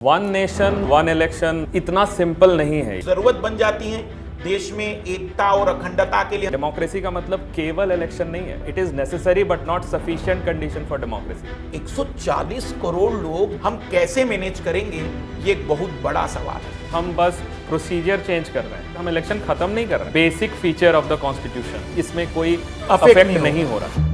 One nation one election इतना simple नहीं है। जरूरत बन जाती है देश में एकता और अखंडता के लिए। डेमोक्रेसी का मतलब केवल इलेक्शन नहीं है। It is necessary but not sufficient condition for democracy. 140 crore लोग हम कैसे मैनेज करेंगे, ये एक बहुत बड़ा सवाल है। हम बस प्रोसीजर चेंज कर रहे हैं, हम इलेक्शन खत्म नहीं कर रहे हैं। Basic feature of the constitution, इसमें कोई अफेक्ट नहीं हो रहा।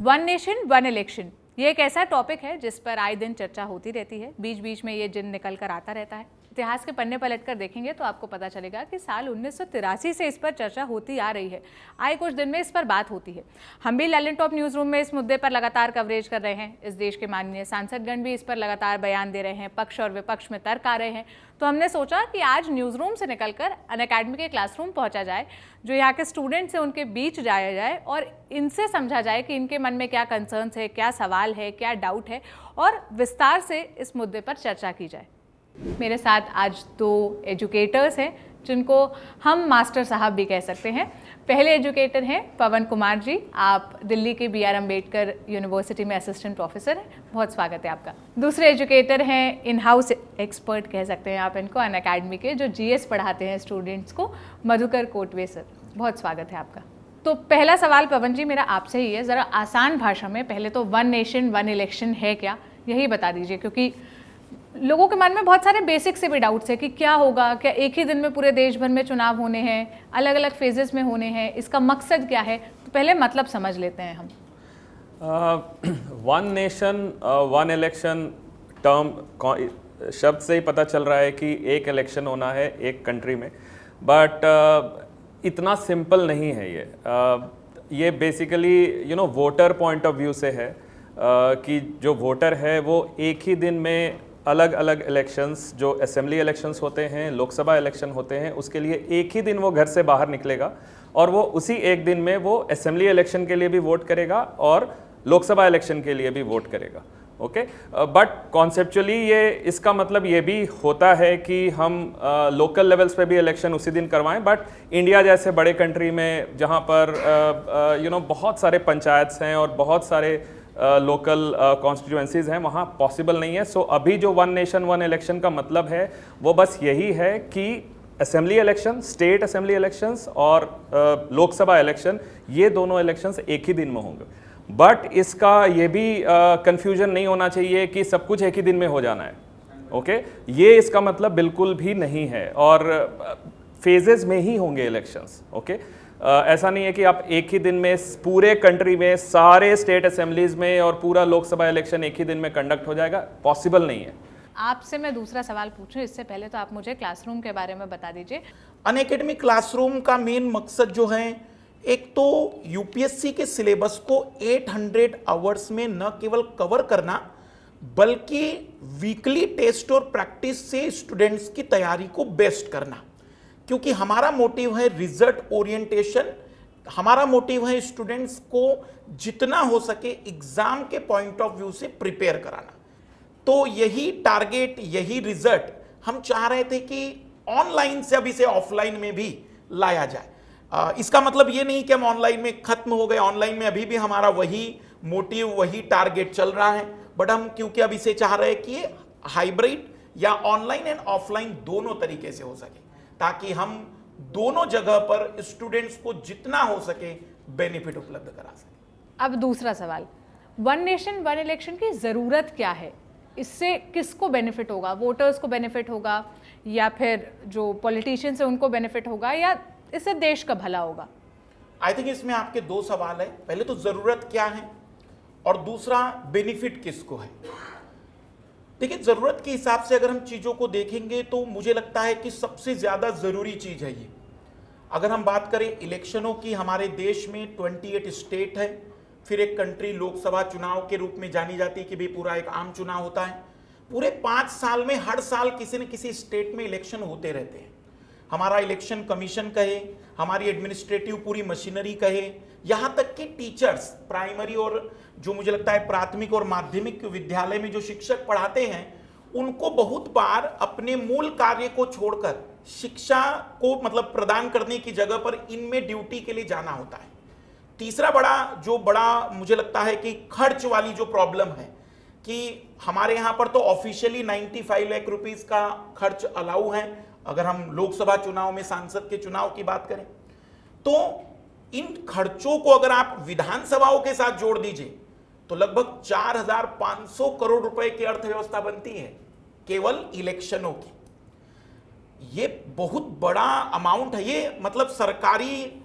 वन नेशन वन इलेक्शन, ये एक ऐसा टॉपिक है जिस पर आए दिन चर्चा होती रहती है। बीच बीच में ये जिन निकल कर आता रहता है। इतिहास के पन्ने पलटकर देखेंगे तो आपको पता चलेगा कि साल 1983 से इस पर चर्चा होती आ रही है। आए कुछ दिन में इस पर बात होती है। हम भी लैलन टॉप न्यूज़ रूम में इस मुद्दे पर लगातार कवरेज कर रहे हैं। इस देश के माननीय सांसदगण भी इस पर लगातार बयान दे रहे हैं, पक्ष और विपक्ष में तर्क आ रहे हैं। तो हमने सोचा कि आज न्यूज़ रूम से निकलकर अनअकैडमी के क्लासरूम पहुंचा जाए, जो यहाँ के स्टूडेंट्स हैं उनके बीच जाया जाए और इनसे समझा जाए कि इनके मन में क्या कंसर्न्स है, क्या सवाल है, क्या डाउट है, और विस्तार से इस मुद्दे पर चर्चा की जाए। मेरे साथ आज दो एजुकेटर्स हैं जिनको हम मास्टर साहब भी कह सकते हैं। पहले एजुकेटर हैं पवन कुमार जी, आप दिल्ली के BR अम्बेडकर यूनिवर्सिटी में असिस्टेंट प्रोफेसर हैं, बहुत स्वागत है आपका। दूसरे एजुकेटर हैं, इन हाउस एक्सपर्ट कह सकते हैं आप इनको, अनअकैडमी के, जो GS पढ़ाते हैं स्टूडेंट्स को, मधुकर कोटवे सर, बहुत स्वागत है आपका। तो पहला सवाल पवन जी मेरा आपसे ही है, ज़रा आसान भाषा में पहले तो वन नेशन वन इलेक्शन है क्या, यही बता दीजिए, क्योंकि लोगों के मन में बहुत सारे बेसिक से भी डाउट्स है कि क्या होगा, क्या एक ही दिन में पूरे देश भर में चुनाव होने हैं, अलग अलग फेजेस में होने हैं, इसका मकसद क्या है। तो पहले मतलब समझ लेते हैं हम। One nation one election term शब्द से ही पता चल रहा है कि एक इलेक्शन होना है एक कंट्री में, बट इतना सिंपल नहीं है ये basically voter point of view से है कि जो वोटर है वो एक ही दिन में अलग अलग इलेक्शंस, जो असेंबली इलेक्शंस होते हैं, लोकसभा इलेक्शन होते हैं, उसके लिए एक ही दिन वो घर से बाहर निकलेगा और वो उसी एक दिन में वो असेंबली इलेक्शन के लिए भी वोट करेगा और लोकसभा इलेक्शन के लिए भी वोट करेगा। ओके, बट कॉन्सेप्चुअली ये इसका मतलब ये भी होता है कि हम लोकल लेवल्स पे भी इलेक्शन उसी दिन करवाएं, बट इंडिया जैसे बड़े कंट्री में जहाँ पर बहुत सारे पंचायत्स हैं और बहुत सारे लोकल कॉन्स्टिट्यूएंसीज हैं, वहाँ पॉसिबल नहीं है। सो अभी जो वन नेशन वन इलेक्शन का मतलब है वो बस यही है कि assembly election, state assembly elections और लोकसभा इलेक्शन, ये दोनों इलेक्शंस एक ही दिन में होंगे। बट इसका ये भी कंफ्यूजन नहीं होना चाहिए कि सब कुछ एक ही दिन में हो जाना है। ओके, ये इसका मतलब बिल्कुल भी नहीं है, और फेजेस में ही होंगे इलेक्शंस। ओके, ऐसा नहीं है कि आप एक ही दिन में पूरे कंट्री में सारे स्टेट असेंबलीज में और पूरा लोकसभा इलेक्शन एक ही दिन में कंडक्ट हो जाएगा, पॉसिबल नहीं है। आपसे मैं दूसरा सवाल पूछूं इससे पहले तो आप मुझे क्लासरूम के बारे में बता दीजिए। अनअकैडमी क्लासरूम का मेन मकसद जो है, एक तो UPSC के सिलेबस को 800 आवर्स में न केवल कवर करना, बल्कि वीकली टेस्ट और प्रैक्टिस से स्टूडेंट्स की तैयारी को बेस्ट करना, क्योंकि हमारा मोटिव है रिजल्ट ओरिएंटेशन। हमारा मोटिव है स्टूडेंट्स को जितना हो सके एग्जाम के पॉइंट ऑफ व्यू से प्रिपेयर कराना। तो यही टारगेट, यही रिजल्ट हम चाह रहे थे कि ऑनलाइन से अब इसे ऑफलाइन में भी लाया जाए। इसका मतलब ये नहीं कि हम ऑनलाइन में खत्म हो गए, ऑनलाइन में अभी भी हमारा वही मोटिव, वही टारगेट चल रहा है, बट हम क्योंकि अब इसे चाह रहे हैं कि ये हाइब्रिड या ऑनलाइन एंड ऑफलाइन दोनों तरीके से हो सके, ताकि हम दोनों जगह पर स्टूडेंट्स को जितना हो सके बेनिफिट उपलब्ध करा सके। अब दूसरा सवाल, वन नेशन वन इलेक्शन की ज़रूरत क्या है? इससे किसको बेनिफिट होगा? वोटर्स को बेनिफिट होगा, या फिर जो पॉलिटिशियंस हैं उनको बेनिफिट होगा, या इससे देश का भला होगा? आई थिंक इसमें आपके दो सवाल है। पहले तो जरूरत क्या है और दूसरा बेनिफिट किसको है। देखिए, जरूरत के हिसाब से अगर हम चीजों को देखेंगे तो मुझे लगता है कि सबसे ज्यादा जरूरी चीज है ये। अगर हम बात करें इलेक्शनों की, हमारे देश में 28 स्टेट है, फिर एक कंट्री लोकसभा चुनाव के रूप में जानी जाती है कि भी पूरा एक आम चुनाव होता है। पूरे 5 साल में हर साल किसी न किसी स्टेट में इलेक्शन होते रहते हैं। हमारा इलेक्शन कमीशन कहे, हमारी एडमिनिस्ट्रेटिव पूरी मशीनरी कहे, यहाँ तक कि टीचर्स, प्राइमरी और जो मुझे लगता है प्राथमिक और माध्यमिक विद्यालय में जो शिक्षक पढ़ाते हैं, उनको बहुत बार अपने मूल कार्य को छोड़कर शिक्षा को मतलब प्रदान करने की जगह पर इनमें ड्यूटी के लिए जाना होता है। तीसरा बड़ा मुझे लगता है कि खर्च वाली जो प्रॉब्लम है कि हमारे यहाँ पर तो ऑफिशियली 95 लाख रुपीस का खर्च अलाउ है। अगर हम लोकसभा चुनाव में सांसद के चुनाव की बात करें तो इन खर्चों को अगर आप विधानसभाओं के साथ जोड़ दीजिए तो लगभग 4,500 करोड़ रुपए की अर्थव्यवस्था बनती है केवल इलेक्शनों की। ये बहुत बड़ा अमाउंट है। ये मतलब सरकारी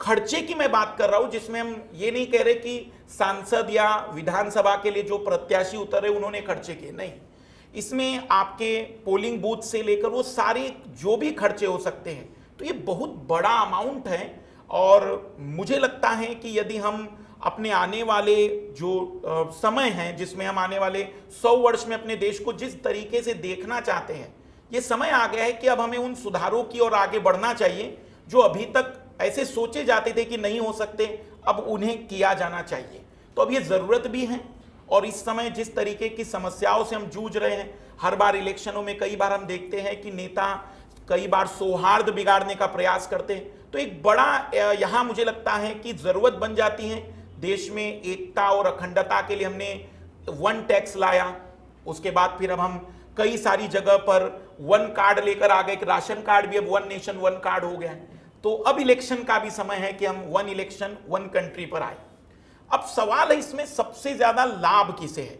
खर्चे की मैं बात कर रहा हूं, जिसमें हम ये नहीं कह रहे कि सांसद या विधानसभा के लिए जो प्रत्याशी उतरे उन्होंने खर्चे किए, नहीं। इसमें आपके पोलिंग बूथ से लेकर वो सारे जो भी खर्चे हो सकते हैं, तो ये बहुत बड़ा अमाउंट है। और मुझे लगता है कि यदि हम अपने आने वाले जो समय है, जिसमें हम आने वाले 100 वर्ष में अपने देश को जिस तरीके से देखना चाहते हैं, ये समय आ गया है कि अब हमें उन सुधारों की ओर आगे बढ़ना चाहिए जो अभी तक ऐसे सोचे जाते थे कि नहीं हो सकते, अब उन्हें किया जाना चाहिए। तो अब ये ज़रूरत भी है। और इस समय जिस तरीके की समस्याओं से हम जूझ रहे हैं, हर बार इलेक्शनों में कई बार हम देखते हैं कि नेता कई बार सौहार्द बिगाड़ने का प्रयास करते हैं, तो एक बड़ा यहाँ मुझे लगता है कि ज़रूरत बन जाती है। देश में एकता और अखंडता के लिए हमने वन टैक्स लाया, उसके बाद फिर अब हम कई सारी जगह पर वन कार्ड लेकर आ गए कि राशन कार्ड भी अब वन नेशन वन कार्ड हो गया है। तो अब इलेक्शन का भी समय है कि हम वन इलेक्शन वन कंट्री पर आए। अब सवाल है इसमें सबसे ज्यादा लाभ किसे है।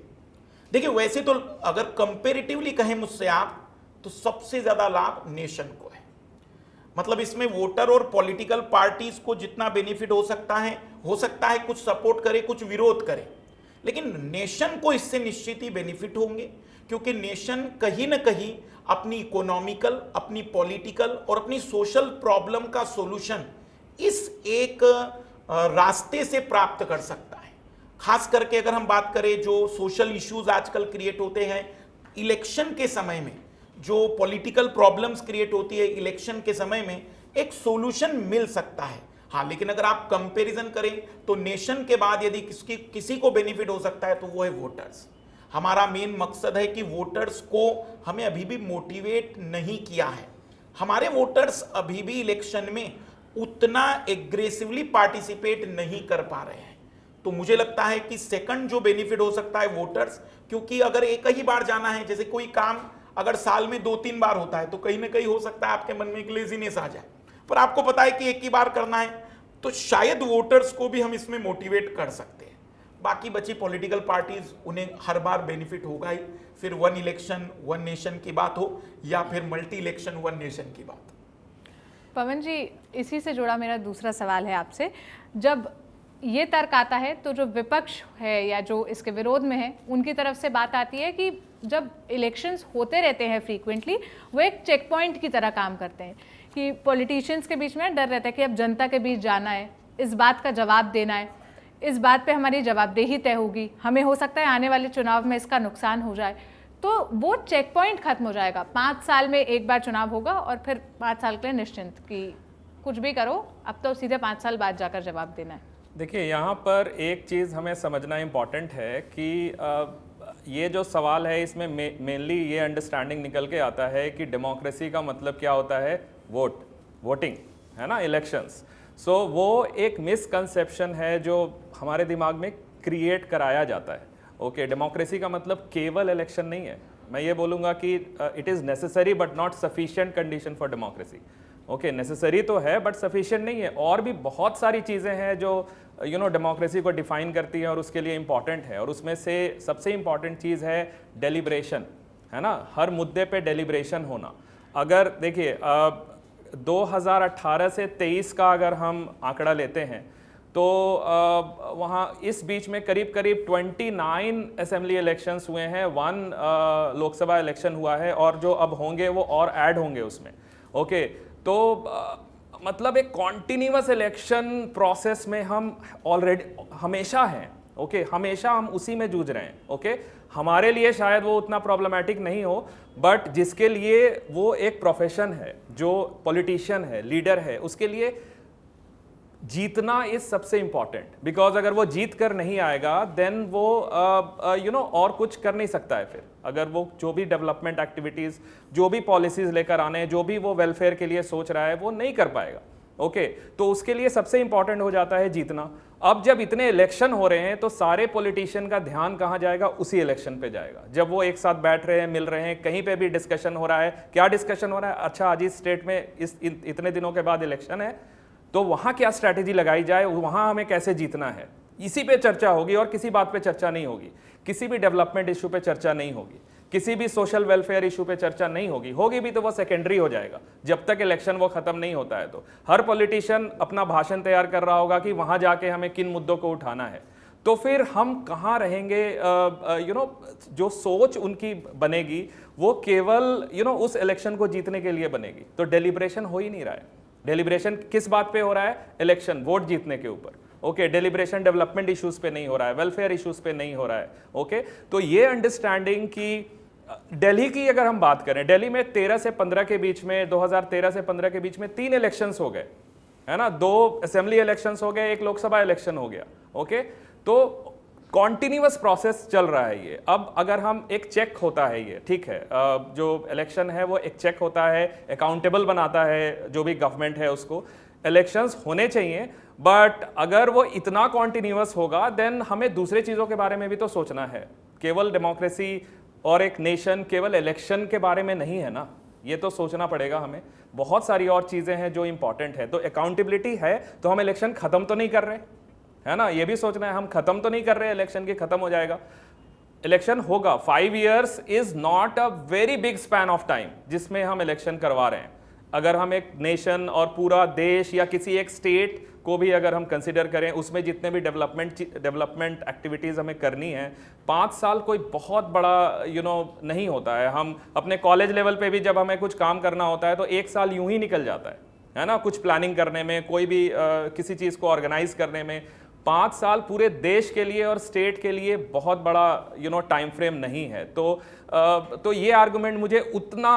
देखिए, वैसे तो अगर कंपेरेटिवली कहें मुझसे आप, तो सबसे ज्यादा लाभ नेशन को है। मतलब इसमें वोटर और पॉलिटिकल पार्टीज को जितना बेनिफिट हो सकता है कुछ सपोर्ट करे, कुछ विरोध करे, लेकिन नेशन को इससे निश्चित ही बेनिफिट होंगे, क्योंकि नेशन कहीं ना कहीं अपनी इकोनॉमिकल, अपनी पॉलिटिकल और अपनी सोशल प्रॉब्लम का सॉल्यूशन इस एक रास्ते से प्राप्त कर सकता है। खास करके अगर हम बात करें जो सोशल इश्यूज आजकल क्रिएट होते हैं इलेक्शन के समय में, जो पॉलिटिकल प्रॉब्लम्स क्रिएट होती है इलेक्शन के समय में, एक सॉल्यूशन मिल सकता है। हाँ, लेकिन अगर आप कंपैरिजन करें तो नेशन के बाद यदि किसी को बेनिफिट हो सकता है तो वो है वोटर्स। हमारा मेन मकसद है कि वोटर्स को हमें अभी भी मोटिवेट नहीं किया है। हमारे वोटर्स अभी भी इलेक्शन में उतना एग्रेसिवली पार्टिसिपेट नहीं कर पा रहे हैं। तो मुझे लगता है कि सेकंड जो बेनिफिट हो सकता है वोटर्स, क्योंकि अगर एक ही बार जाना है, जैसे कोई काम अगर साल में 2-3 बार होता है तो कहीं ना कहीं हो सकता है आपके मन में एक लेजीनेस आ जाए, पर आपको पता है कि एक ही बार करना है, तो शायद वोटर्स को भी हम इसमें मोटिवेट कर सकते हैं। बाकी बची पॉलिटिकल पार्टीज, उन्हें हर बार बेनिफिट होगा ही, फिर वन इलेक्शन वन नेशन की बात हो या फिर मल्टी इलेक्शन वन नेशन की बात। पवन जी, इसी से जुड़ा मेरा दूसरा सवाल है आपसे। जब ये तर्क आता है तो जो विपक्ष है या जो इसके विरोध में है, उनकी तरफ से बात आती है कि जब इलेक्शंस होते रहते हैं फ्रीक्वेंटली, वो एक चेक पॉइंट की तरह काम करते हैं कि पॉलिटिशियंस के बीच में डर रहता है कि अब जनता के बीच जाना है, इस बात का जवाब देना है, इस बात पे हमारी जवाबदेही तय होगी, हमें हो सकता है आने वाले चुनाव में इसका नुकसान हो जाए, तो वो चेक पॉइंट खत्म हो जाएगा। 5 साल में एक बार चुनाव होगा और फिर 5 साल के लिए निश्चिंत कि कुछ भी करो, अब तो सीधे 5 साल बाद जाकर जवाब देना है। देखिए, यहाँ पर एक चीज़ हमें समझना इम्पॉर्टेंट है कि ये जो सवाल है इसमें मेनली ये अंडरस्टैंडिंग निकल के आता है कि डेमोक्रेसी का मतलब क्या होता है, वोटिंग है ना, इलेक्शंस। सो वो एक मिसकंसेप्शन है जो हमारे दिमाग में क्रिएट कराया जाता है। ओके, डेमोक्रेसी का मतलब केवल इलेक्शन नहीं है। मैं ये बोलूँगा कि it is necessary but not sufficient condition for democracy. Okay, necessary तो है बट सफिशिएंट नहीं है। और भी बहुत सारी चीज़ें हैं जो डेमोक्रेसी को डिफाइन करती है और उसके लिए इम्पॉर्टेंट है, और उसमें से सबसे इम्पॉर्टेंट चीज़ है डेलिब्रेशन, है ना, हर मुद्दे पे डेलिब्रेशन होना। अगर देखिए 2018 से 23 का अगर हम आंकड़ा लेते हैं तो वहाँ इस बीच में करीब 29 असेंबली इलेक्शंस हुए हैं, 1 लोकसभा इलेक्शन हुआ है, और जो अब होंगे वो और ऐड होंगे उसमें। ओके, तो मतलब एक कॉन्टिन्यूअस इलेक्शन प्रोसेस में हम ऑलरेडी हमेशा हैं। ओके, हमेशा हम उसी में जूझ रहे हैं। ओके, हमारे लिए शायद वो उतना प्रॉब्लमैटिक नहीं हो, बट जिसके लिए वो एक प्रोफेशन है, जो पॉलिटिशियन है, लीडर है, उसके लिए जीतना इज सबसे इंपॉर्टेंट, बिकॉज अगर वो जीत कर नहीं आएगा देन वो और कुछ कर नहीं सकता है। फिर अगर वो जो भी डेवलपमेंट एक्टिविटीज, जो भी पॉलिसीज लेकर आने, जो भी वो वेलफेयर के लिए सोच रहा है, वो नहीं कर पाएगा। ओके तो उसके लिए सबसे इंपॉर्टेंट हो जाता है जीतना। अब जब इतने इलेक्शन हो रहे हैं तो सारे पॉलिटिशियन का ध्यान कहां जाएगा? उसी इलेक्शन पे जाएगा। जब वो एक साथ बैठ रहे हैं, मिल रहे हैं, कहीं पे भी डिस्कशन हो रहा है, क्या डिस्कशन हो रहा है? अच्छा आज इस स्टेट में इतने दिनों के बाद इलेक्शन है, तो वहां क्या स्ट्रैटेजी लगाई जाए, वहां हमें कैसे जीतना है, इसी पे चर्चा होगी और किसी बात पे चर्चा नहीं होगी। किसी भी डेवलपमेंट इशू पे चर्चा नहीं होगी, किसी भी सोशल वेलफेयर इशू पे चर्चा नहीं होगी। होगी भी तो वो सेकेंडरी हो जाएगा जब तक इलेक्शन वो खत्म नहीं होता है। तो हर पॉलिटिशियन अपना भाषण तैयार कर रहा होगा कि वहां जाके हमें किन मुद्दों को उठाना है। तो फिर हम कहाँ रहेंगे? जो सोच उनकी बनेगी वो केवल उस इलेक्शन को जीतने के लिए बनेगी। तो डेलिब्रेशन हो ही नहीं रहा है। डेलिब्रेशन किस बात पे हो रहा है? इलेक्शन, वोट जीतने के ऊपर। ओके डेलिब्रेशन डेवलपमेंट इश्यूज पे नहीं हो रहा है, वेलफेयर इश्यूज पे नहीं हो रहा है। ओके तो ये अंडरस्टैंडिंग कि दिल्ली की अगर हम बात करें, दिल्ली में 13 से 15 के बीच में, 2013 से 15 के बीच में 3 इलेक्शंस हो गए, है ना। 2 असेंबली इलेक्शंस हो गए, 1 लोकसभा इलेक्शन हो गया। ओके तो कॉन्टिन्यूअस प्रोसेस चल रहा है ये। अब अगर हम एक चेक होता है ये, ठीक है, जो इलेक्शन है वो एक चेक होता है, अकाउंटेबल बनाता है जो भी गवर्नमेंट है उसको। इलेक्शंस होने चाहिए, बट अगर वो इतना कॉन्टिन्यूअस होगा देन हमें दूसरे चीज़ों के बारे में भी तो सोचना है। केवल डेमोक्रेसी और एक नेशन केवल इलेक्शन के बारे में नहीं है ना, ये तो सोचना पड़ेगा हमें। बहुत सारी और चीज़ें हैं जो इंपॉर्टेंट है। तो अकाउंटेबिलिटी है तो हम इलेक्शन ख़त्म तो नहीं कर रहे, है ना, ये भी सोचना है। हम ख़त्म तो नहीं कर रहे इलेक्शन की, ख़त्म हो जाएगा, इलेक्शन होगा। 5 years is not a very big span of time जिसमें हम इलेक्शन करवा रहे हैं। अगर हम एक नेशन और पूरा देश या किसी एक स्टेट को भी अगर हम कंसिडर करें, उसमें जितने भी डेवलपमेंट एक्टिविटीज़ हमें करनी है, 5 साल कोई बहुत बड़ा नहीं होता है। हम अपने कॉलेज लेवल पे भी जब हमें कुछ काम करना होता है तो 1 साल यूं ही निकल जाता है ना, कुछ प्लानिंग करने में, कोई भी किसी चीज़ को ऑर्गेनाइज करने में। 5 साल पूरे देश के लिए और स्टेट के लिए बहुत बड़ा टाइम फ्रेम नहीं है। तो ये आर्गुमेंट मुझे उतना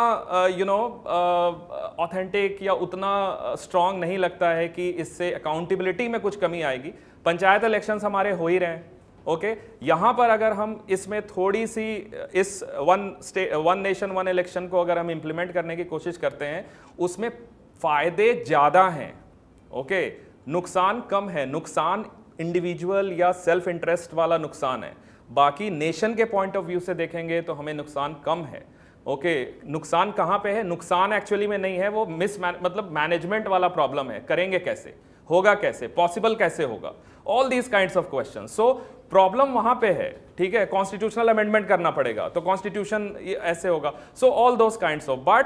ऑथेंटिक या उतना स्ट्रांग नहीं लगता है कि इससे अकाउंटेबिलिटी में कुछ कमी आएगी। पंचायत इलेक्शंस हमारे हो ही रहे हैं। ओके यहाँ पर अगर हम इसमें थोड़ी सी इस वन नेशन वन इलेक्शन को अगर हम इम्प्लीमेंट करने की कोशिश करते हैं, उसमें फ़ायदे ज़्यादा हैं। ओके नुकसान कम है। नुकसान इंडिविजुअल या सेल्फ इंटरेस्ट वाला नुकसान है, बाकी नेशन के पॉइंट ऑफ व्यू से देखेंगे तो हमें नुकसान कम है। ओके नुकसान कहाँ पे है? नुकसान एक्चुअली में नहीं है, वो मतलब मैनेजमेंट वाला प्रॉब्लम है। करेंगे कैसे, होगा कैसे, पॉसिबल कैसे होगा, all these kinds of question. So problem वहां पे है, ठीक है। कॉन्स्टिट्यूशनल अमेंडमेंट करना पड़ेगा तो कॉन्स्टिट्यूशन ऐसे होगा। So all those kinds of, but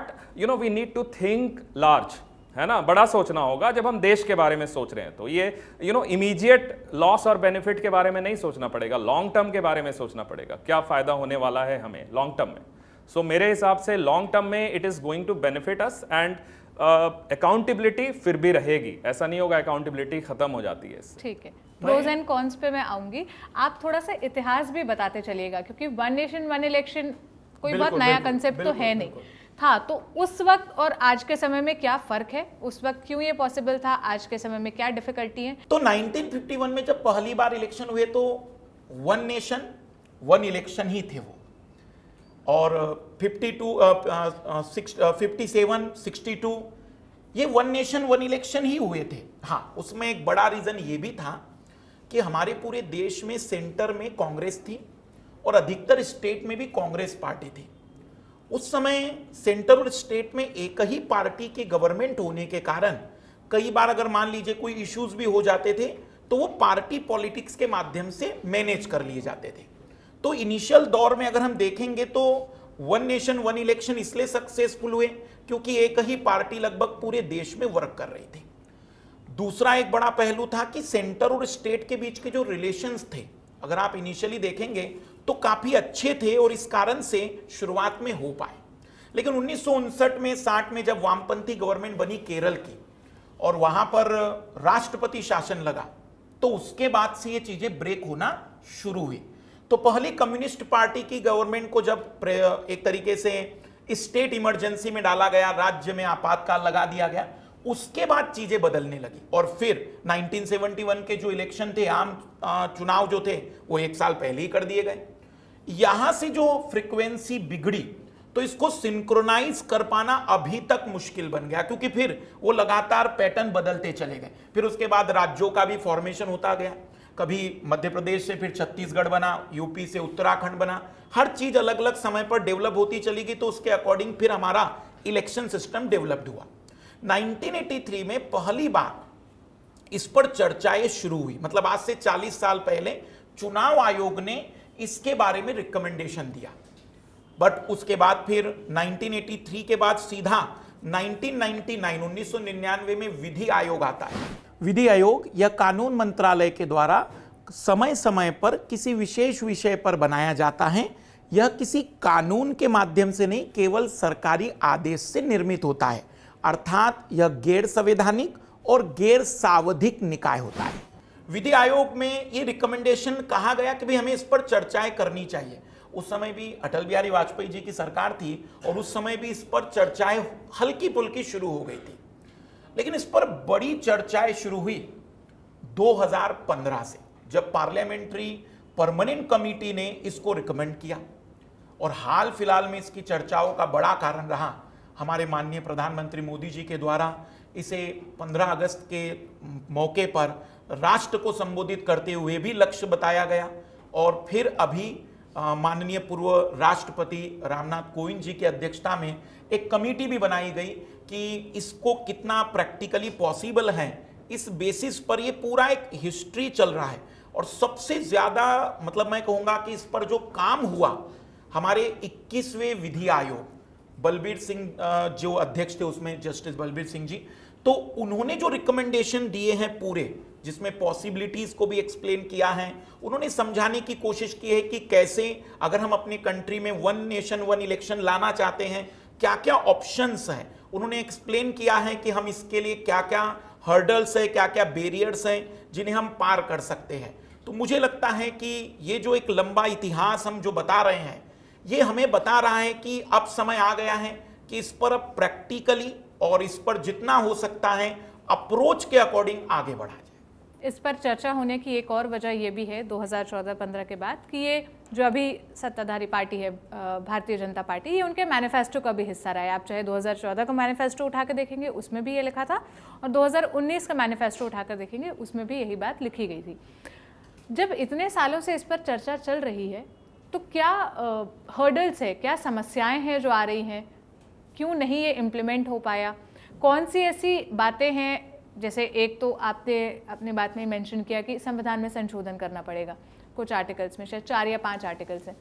we need to think large, है ना, बड़ा सोचना होगा। जब हम देश के बारे में सोच रहे हैं तो ये इमीडिएट लॉस और बेनिफिट के बारे में नहीं सोचना पड़ेगा, लॉन्ग टर्म के बारे में सोचना पड़ेगा, क्या फायदा होने वाला है हमें लॉन्ग टर्म में। सो मेरे हिसाब से लॉन्ग टर्म में it is going to benefit us. And accountability फिर भी रहेगी, ऐसा नहीं होगा अकाउंटेबिलिटी खत्म हो जाती है। ठीक है, प्रोज एंड कॉन्स पे मैं आऊंगी। आप थोड़ा सा इतिहास भी बताते चलिएगा, क्योंकि वन नेशन वन इलेक्शन कोई बहुत नया कंसेप्ट तो है नहीं था। तो उस वक्त और आज के समय में क्या फर्क है? उस वक्त क्यों ये पॉसिबल था, आज के समय में क्या डिफिकल्टी है? तो 1951 में जब पहली बार इलेक्शन हुए तो वन नेशन वन इलेक्शन ही थे वो, और 57, 62 ये वन नेशन वन इलेक्शन ही हुए थे। हाँ, उसमें एक बड़ा रीजन ये भी था कि हमारे पूरे देश में सेंटर में कांग्रेस थी और अधिकतर स्टेट में भी कांग्रेस पार्टी थी। उस समय सेंटर और स्टेट में एक ही पार्टी की गवर्नमेंट होने के कारण कई बार अगर मान लीजिए कोई इश्यूज भी हो जाते थे तो वो पार्टी पॉलिटिक्स के माध्यम से मैनेज कर लिए जाते थे। तो इनिशियल दौर में अगर हम देखेंगे तो वन नेशन वन इलेक्शन इसलिए सक्सेसफुल हुए क्योंकि एक ही पार्टी लगभग पूरे देश में वर्क कर रही थी। दूसरा एक बड़ा पहलू था कि सेंटर और स्टेट के बीच के जो रिलेशंस थे, अगर आप इनिशियली देखेंगे तो काफी अच्छे थे और इस कारण से शुरुआत में हो पाए। लेकिन 1959 में 60 में जब वामपंथी गवर्नमेंट बनी केरल की और वहां पर राष्ट्रपति शासन लगा, तो उसके बाद से ये चीजें ब्रेक होना शुरू हुई। तो पहले कम्युनिस्ट पार्टी की गवर्नमेंट को जब एक तरीके से स्टेट इमरजेंसी में डाला गया, राज्य में आपातकाल लगा दिया गया, उसके बाद चीजें बदलने लगी और फिर 1971 के जो इलेक्शन थे, आम चुनाव जो थे, वो 1 साल पहले ही कर दिए गए। यहां से जो फ्रीक्वेंसी बिगड़ी तो इसको सिंक्रोनाइज कर पाना अभी तक मुश्किल बन गया, क्योंकि फिर वो लगातार पैटर्न बदलते चले गए। फिर उसके बाद राज्यों का भी फॉर्मेशन होता गया, कभी मध्य प्रदेश से फिर छत्तीसगढ़ बना, यूपी से उत्तराखंड बना, हर चीज अलग अलग समय पर डेवलप होती चली गई। तो उसके अकॉर्डिंग फिर हमारा इलेक्शन सिस्टम डेवलप्ड हुआ। 1983 में पहली बार इस पर चर्चाएं शुरू हुई, मतलब आज से 40 साल पहले चुनाव आयोग ने इसके बारे में रिकमेंडेशन दिया। बट उसके बाद फिर 1983 के बाद सीधा 1999 में विधि आयोग आता है। विधि आयोग या कानून मंत्रालय के द्वारा समय समय पर किसी विशेष विषय पर बनाया जाता है। यह किसी कानून के माध्यम से नहीं, केवल सरकारी आदेश से निर्मित होता है, अर्थात यह गैर संवैधानिक और गैर सावधिक निकाय होता है। विधि आयोग में ये रिकमेंडेशन कहा गया कि भाई हमें इस पर चर्चाएं करनी चाहिए। उस समय भी अटल बिहारी वाजपेयी जी की सरकार थी और उस समय भी इस पर चर्चाएं हल्की फुल्की शुरू हो गई थी, लेकिन इस पर बड़ी चर्चाएं शुरू हुई 2015 से, जब पार्लियामेंट्री परमानेंट कमेटी ने इसको रिकमेंड किया। और हाल फिलहाल में इसकी चर्चाओं का बड़ा कारण रहा हमारे माननीय प्रधानमंत्री मोदी जी के द्वारा इसे 15 अगस्त के मौके पर राष्ट्र को संबोधित करते हुए भी लक्ष्य बताया गया। और फिर अभी माननीय पूर्व राष्ट्रपति रामनाथ कोविंद जी की अध्यक्षता में एक कमेटी भी बनाई गई कि इसको कितना प्रैक्टिकली पॉसिबल है, इस बेसिस पर ये पूरा एक हिस्ट्री चल रहा है। और सबसे ज्यादा मतलब मैं कहूंगा कि इस पर जो काम हुआ, हमारे 21वें विधि आयोग, बलबीर सिंह जो अध्यक्ष थे उसमें, जस्टिस बलबीर सिंह जी, तो उन्होंने जो रिकमेंडेशन दिए हैं पूरे, जिसमें पॉसिबिलिटीज को भी एक्सप्लेन किया है, उन्होंने समझाने की कोशिश की है कि कैसे अगर हम अपनी कंट्री में 1 नेशन 1 इलेक्शन लाना चाहते हैं, क्या क्या ऑप्शंस हैं। उन्होंने एक्सप्लेन किया है कि हम इसके लिए क्या क्या हर्डल्स है, क्या क्या बैरियर्स हैं जिन्हें हम पार कर सकते हैं। तो मुझे लगता है कि ये जो एक लंबा इतिहास हम जो बता रहे हैं, ये हमें बता रहा है कि अब समय आ गया है कि इस पर अब प्रैक्टिकली और इस पर जितना हो सकता है अप्रोच के अकॉर्डिंग आगे बढ़ा जाए। इस पर चर्चा होने की एक और वजह ये भी है 2014-15 के बाद कि ये जो अभी सत्ताधारी पार्टी है भारतीय जनता पार्टी, ये उनके मैनिफेस्टो का भी हिस्सा रहा है। आप चाहे 2014 का मैनिफेस्टो उठा कर देखेंगे, उसमें भी ये लिखा था, और 2019 का मैनिफेस्टो उठाकर देखेंगे, उसमें भी यही बात लिखी गई थी। जब इतने सालों से इस पर चर्चा चल रही है, तो क्या हर्डल्स है, क्या समस्याएं हैं जो आ रही हैं, क्यों नहीं ये इम्प्लीमेंट हो पाया, कौन सी ऐसी बातें हैं? जैसे एक तो आपने अपनी बात में मेंशन किया कि संविधान में संशोधन करना पड़ेगा, कुछ आर्टिकल्स में, शायद 4 या 5 आर्टिकल्स हैं।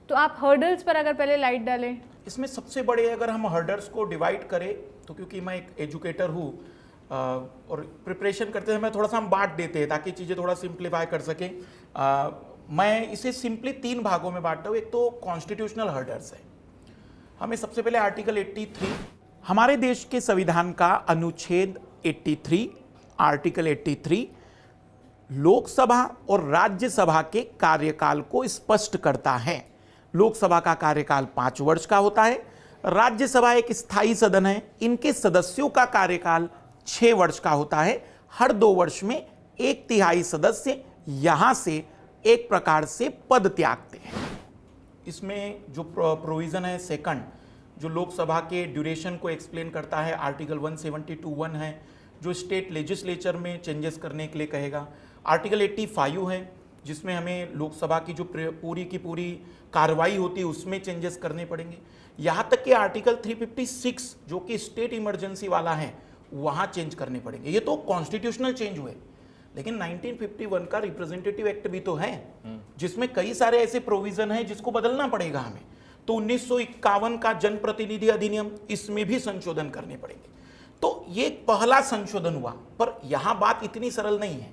तो आप हर्डल्स पर अगर पहले लाइट डालें। इसमें सबसे बड़े अगर हम हर्डल्स को डिवाइड करें तो, क्योंकि मैं एक एजुकेटर हूँ और प्रिपरेशन करते समय थोड़ा सा हम बांट देते हैं ताकि चीज़ें थोड़ा सिंप्लीफाई कर सकें। मैं इसे सिंपली 3 भागों में बांटता हूँ। एक तो कॉन्स्टिट्यूशनल हर्डल्स है। हमें सबसे पहले आर्टिकल 83, हमारे देश के संविधान का अनुच्छेद 83, आर्टिकल 83 लोकसभा और राज्यसभा के कार्यकाल को स्पष्ट करता है। लोकसभा का कार्यकाल 5 वर्ष का होता है, राज्यसभा एक स्थायी सदन है, इनके सदस्यों का कार्यकाल 6 वर्ष का होता है। हर 2 वर्ष में 1/3 सदस्य यहां से एक प्रकार से पद त्यागते हैं। इसमें जो प्रोविजन है सेकंड, जो लोकसभा के ड्यूरेशन को एक्सप्लेन करता है, आर्टिकल 172(1) है, जो स्टेट लेजिस्लेचर में चेंजेस करने के लिए कहेगा। आर्टिकल 85 है, जिसमें हमें लोकसभा की जो पूरी की पूरी कार्रवाई होती है उसमें चेंजेस करने पड़ेंगे। यहाँ तक कि आर्टिकल 356 जो कि स्टेट इमरजेंसी वाला है, वहाँ चेंज करने पड़ेंगे। ये तो कॉन्स्टिट्यूशनल चेंज हुए, लेकिन 1951 का रिप्रेजेंटेटिव एक्ट भी तो है, जिसमें कई सारे ऐसे प्रोविजन हैं जिसको बदलना पड़ेगा हमें। तो 1951 का जनप्रतिनिधि अधिनियम, इसमें भी संशोधन करने पड़ेंगे। तो ये पहला संशोधन हुआ, पर यहां बात इतनी सरल नहीं है।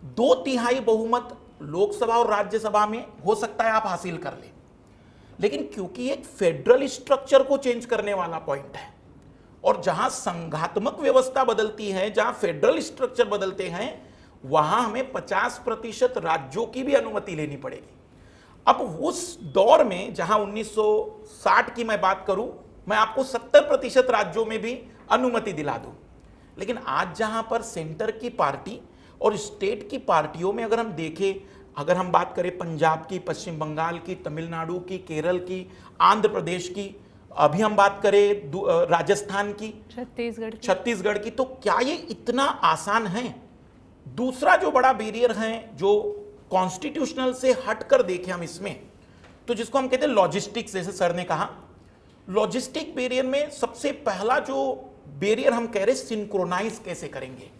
2/3 बहुमत लोकसभा और राज्यसभा में हो सकता है आप हासिल कर लें, लेकिन क्योंकि एक फेडरल स्ट्रक्चर को चेंज करने वाला पॉइंट है, और जहां संघात्मक व्यवस्था बदलती है, जहां फेडरल स्ट्रक्चर बदलते हैं, वहां हमें 50% राज्यों की भी अनुमति लेनी पड़ेगी। अब उस दौर में जहां 1960 की मैं बात करूं, मैं आपको 70% राज्यों में भी अनुमति दिला दो। लेकिन आज जहां पर सेंटर की पार्टी और स्टेट की पार्टियों में अगर हम देखें, अगर हम बात करें पंजाब की, पश्चिम बंगाल की, तमिलनाडु की, केरल की, आंध्र प्रदेश की, अभी हम बात करें राजस्थान की, छत्तीसगढ़ की, तो क्या ये इतना आसान है? दूसरा जो बड़ा बैरियर है, जो कॉन्स्टिट्यूशनल से हटकर देखें हम इसमें, तो जिसको हम कहते हैं लॉजिस्टिक्स, जैसे सर ने कहा, लॉजिस्टिक बैरियर में सबसे पहला जो बैरियर हम कह रहे सिंक्रोनाइज कैसे करेंगे।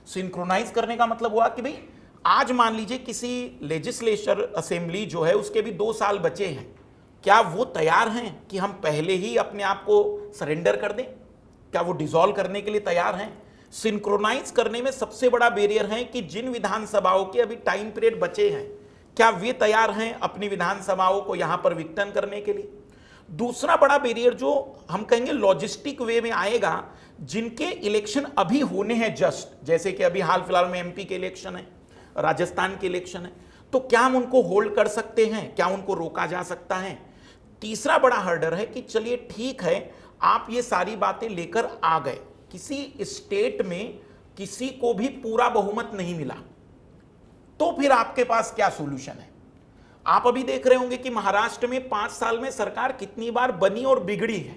सिंक्रोनाइज करने का मतलब हुआ कि भाई आज मान लीजिए किसी लेजिस्लेचर असेंबली जो है उसके भी 2 साल बचे हैं, क्या वो तैयार हैं कि हम पहले ही अपने आप को सरेंडर कर दें? क्या वो डिसॉल्व करने के लिए तैयार हैं? सिंक्रोनाइज करने में सबसे बड़ा बैरियर है कि जिन विधानसभाओं के अभी टाइम पीरियड बचे हैं, क्या वे तैयार हैं अपनी विधानसभाओं को यहां पर विघटन करने के लिए? दूसरा बड़ा बैरियर जो हम कहेंगे लॉजिस्टिक वे में आएगा, जिनके इलेक्शन अभी होने हैं जस्ट, जैसे कि अभी हाल फिलहाल में एमपी के इलेक्शन है, राजस्थान के इलेक्शन है, तो क्या हम उनको होल्ड कर सकते हैं? क्या उनको रोका जा सकता है? तीसरा बड़ा हर्डर है कि चलिए ठीक है, आप ये सारी बातें लेकर आ गए, किसी स्टेट में किसी को भी पूरा बहुमत नहीं मिला, तो फिर आपके पास क्या सॉल्यूशन है? आप अभी देख रहे होंगे कि महाराष्ट्र में 5 साल में सरकार कितनी बार बनी और बिगड़ी है।